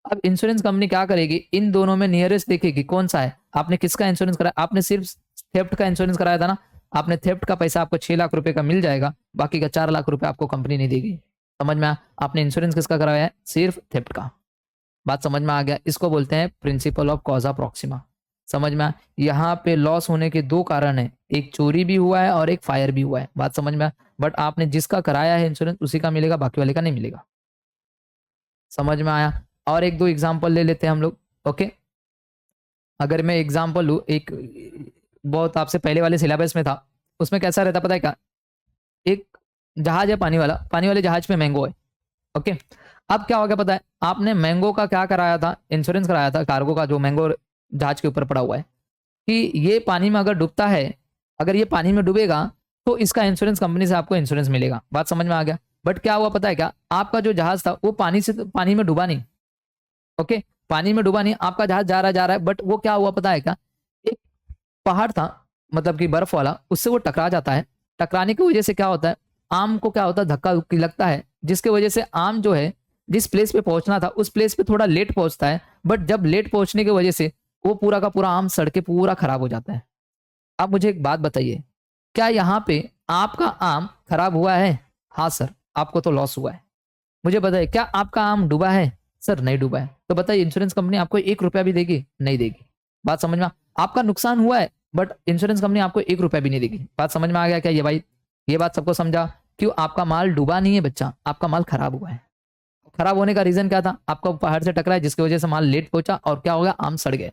अब इंश्योरेंस कंपनी क्या करेगी, इन दोनों में नियरेस्ट देखेगी कौन सा है, आपने किसका इंश्योरेंस कराया, आपने सिर्फ थेफ्ट का इंश्योरेंस कराया था ना, आपने थेफ्ट का पैसा आपको 6 लाख रुपए का मिल जाएगा, बाकी का 4 लाख रुपए आपको कंपनी नहीं देगी। समझ में आया? आपने इंश्योरेंस किसका कराया है, सिर्फ थेफ्ट का। बात समझ में आ गया? इसको बोलते हैं प्रिंसिपल ऑफ कॉजा प्रॉक्सिमा। समझ में आया? यहाँ पे लॉस होने के दो कारण है, एक चोरी भी हुआ है और एक फायर भी हुआ है। बात समझ में आया? बट आपने जिसका कराया है इंश्योरेंस उसी का मिलेगा, बाकी वाले का नहीं मिलेगा। समझ में आया? और एक दो एग्जाम्पल ले लेते हैं हम लोग। ओके, अगर मैं एग्जाम्पल लूँ, एक बहुत आपसे पहले वाले सिलेबस में था, उसमें कैसा रहता पता है क्या? एक जहाज है पानी वाला, पानी वाले जहाज पे मैंगो है। ओके, अब क्या हो गया पता है? आपने मैंगो का क्या कराया था? इंश्योरेंस कराया था कार्गो का, जो मैंगो जहाज के ऊपर पड़ा हुआ है, कि ये पानी में अगर डूबता है, अगर ये पानी में डूबेगा तो इसका इंश्योरेंस कंपनी से आपको इंश्योरेंस मिलेगा। बात समझ में आ गया? बट क्या हुआ पता है क्या? आपका जो जहाज था वो पानी में डूबा नहीं। ओके, पानी में डूबा नहीं, आपका जहाज जा रहा है, बट वो क्या हुआ पता है क्या? एक पहाड़ था, मतलब कि बर्फ वाला, उससे वो टकरा जाता है। टकराने की वजह से क्या होता है? आम को क्या होता है? धक्का लगता है, जिसकी वजह से आम जो है जिस प्लेस पे पहुंचना था उस प्लेस पे थोड़ा लेट पहुंचता है। बट जब लेट पहुंचने की वजह से वो पूरा का पूरा आम सड़ के पूरा खराब हो जाता है। अब मुझे एक बात बताइए, क्या यहाँ पे आपका आम खराब हुआ है? हाँ सर, आपको तो लॉस हुआ है। मुझे बताइए, क्या आपका आम डूबा है? सर नहीं डूबा है। तो बताइए, इंश्योरेंस कंपनी आपको 1 रुपया भी देगी? नहीं देगी। बात समझ में आपका नुकसान हुआ है, बट इंश्योरेंस कंपनी आपको 1 रुपया भी नहीं देगी। बात समझ में आ गया क्या ये भाई? ये बात सबको समझा? क्यों? आपका माल डूबा नहीं है बच्चा, आपका माल खराब हुआ है। खराब होने का रीजन क्या था? आपका पहाड़ से टकरा है, जिसकी वजह से माल लेट पहुंचा और क्या हो गया? आम सड़ गए।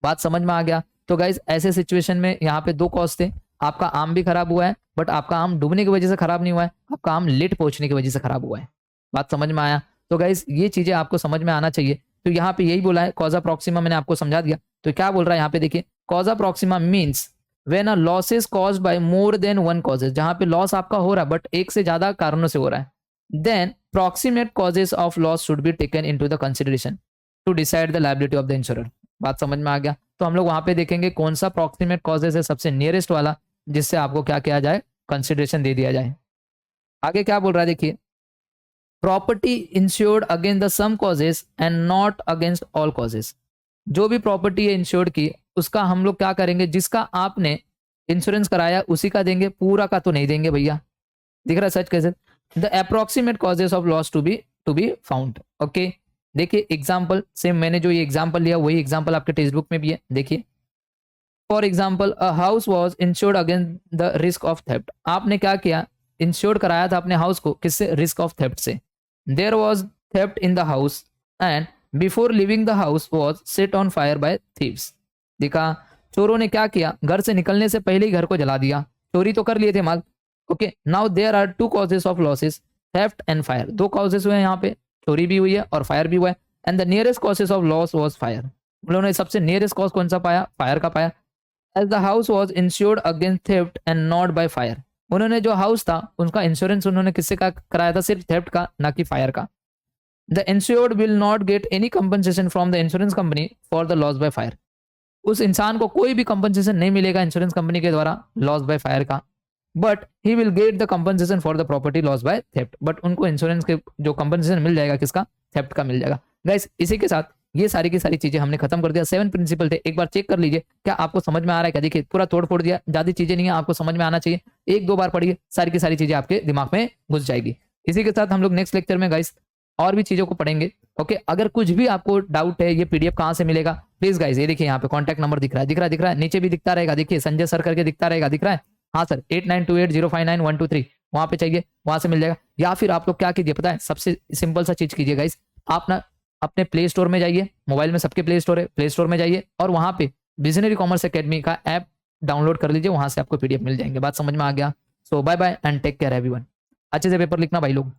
बात समझ में आ गया? तो गाइज ऐसे सिचुएशन में यहाँ पे दो कॉज थे, आपका आम भी खराब हुआ है, बट आपका आम डूबने की वजह से खराब नहीं हुआ है, आपका आम लेट पहुंचने की वजह से खराब हुआ है। बात समझ में आया? तो गाइज ये चीजें आपको समझ में आना चाहिए। तो यहाँ पे यही बोला है, कॉजा प्रॉक्सिमा मैंने आपको समझा दिया। तो क्या बोल रहा है यहाँ पे देखिए, causa proxima means when a loss is caused by more than one causes, जहां पे लॉस आपका हो रहा है बट एक से ज्यादा कारणों से हो रहा है, then proximate causes of loss should be taken into the consideration to decide the liability of the insurer. बात समझ में आ गया? तो हम लोग वहां पे देखेंगे कौन सा प्रॉक्सिमेट कॉजेज है, सबसे नियरेस्ट वाला, जिससे आपको क्या किया जाए? कंसिडरेशन दे दिया जाए। आगे क्या बोल रहा है देखिए, property insured against the some causes and not against all causes. जो भी प्रॉपर्टी है इंश्योर्ड की, उसका हम लोग क्या करेंगे? जिसका आपने इंश्योरेंस कराया उसी का देंगे, पूरा का तो नहीं देंगे भैया। दिख रहा है सच कैसे? The approximate causes of loss to be found. Okay, देखिए एग्जाम्पल सेम, मैंने जो ये एग्जाम्पल लिया वही एग्जाम्पल आपके टेक्स्ट बुक में भी है। देखिए, for example a house was insured against the risk of theft. आपने क्या किया? इंश्योर्ड कराया था अपने हाउस को, किससे? रिस्क ऑफ थेफ्ट से। There was theft in the house and before leaving the house was set on fire by thieves. देखा, चोरों ने क्या किया? घर से निकलने से पहले ही घर को जला दिया। चोरी तो कर लिए थे माल। Okay, now there are two causes of losses, theft and fire. दो कॉजेज हुए हैं यहाँ पे, चोरी भी हुई है और फायर भी हुआ है। And the nearest causes of loss was fire. उन्होंने सबसे नियरेस्ट कॉज कौन सा पाया? फायर का पाया। As the house was insured against theft and not by fire. उन्होंने जो हाउस था उनका इंश्योरेंस उन्होंने किससे का कराया था? सिर्फ थेफ्ट का, ना कि फायर का। The insured will not get any compensation from the insurance company for the loss by fire. उस इंसान को कोई भी कंपनसेशन नहीं मिलेगा इंश्योरेंस कंपनी के द्वारा लॉस बाय फायर का, but he will get the compensation for the property loss by theft. But उनको इंश्योरेंस के जो कंपनसेशन मिल जाएगा किसका? थेफ्ट का मिल जाएगा। गाइस इसी के साथ ये सारी की सारी चीजें हमने खत्म कर दिया। 7 प्रिंसिपल थे, एक बार चेक कर लीजिए क्या आपको समझ में आ रहा है क्या। देखिए पूरा तोड़ फोड़ दिया, ज्यादा चीजें नहीं है, आपको समझ में आना चाहिए। एक दो बार पढ़िए, सारी की सारी चीजें आपके दिमाग में घुस जाएगी। इसी के साथ हम लोग नेक्स्ट लेक्चर में गाइस और भी चीजों को पढ़ेंगे। ओके, अगर कुछ भी आपको डाउट है, ये पीडीएफ कहाँ से मिलेगा, प्लीज गाइस ये देखिए यहाँ पे कॉन्टैक्ट नंबर दिख रहा है, नीचे भी दिखता रहेगा। देखिए संजय सर करके दिखता रहेगा, दिख रहा है? हाँ सर, 8928059123, वहां पे चाहिए, वहां से मिल जाएगा। या फिर आप लोग क्या कीजिए पता है, सबसे सिंपल सा चीज कीजिए गाइस, आप ना अपने प्ले स्टोर में जाइए, मोबाइल में सबके प्ले स्टोर है, प्ले स्टोर में जाइए और वहां पे विजनरी कॉमर्स एकेडमी का ऐप डाउनलोड कर लीजिए, वहां से आपको पीडीएफ मिल जाएंगे। बात समझ में आ गया? So bye bye and take care everyone. अच्छे से पेपर लिखना भाई लोग।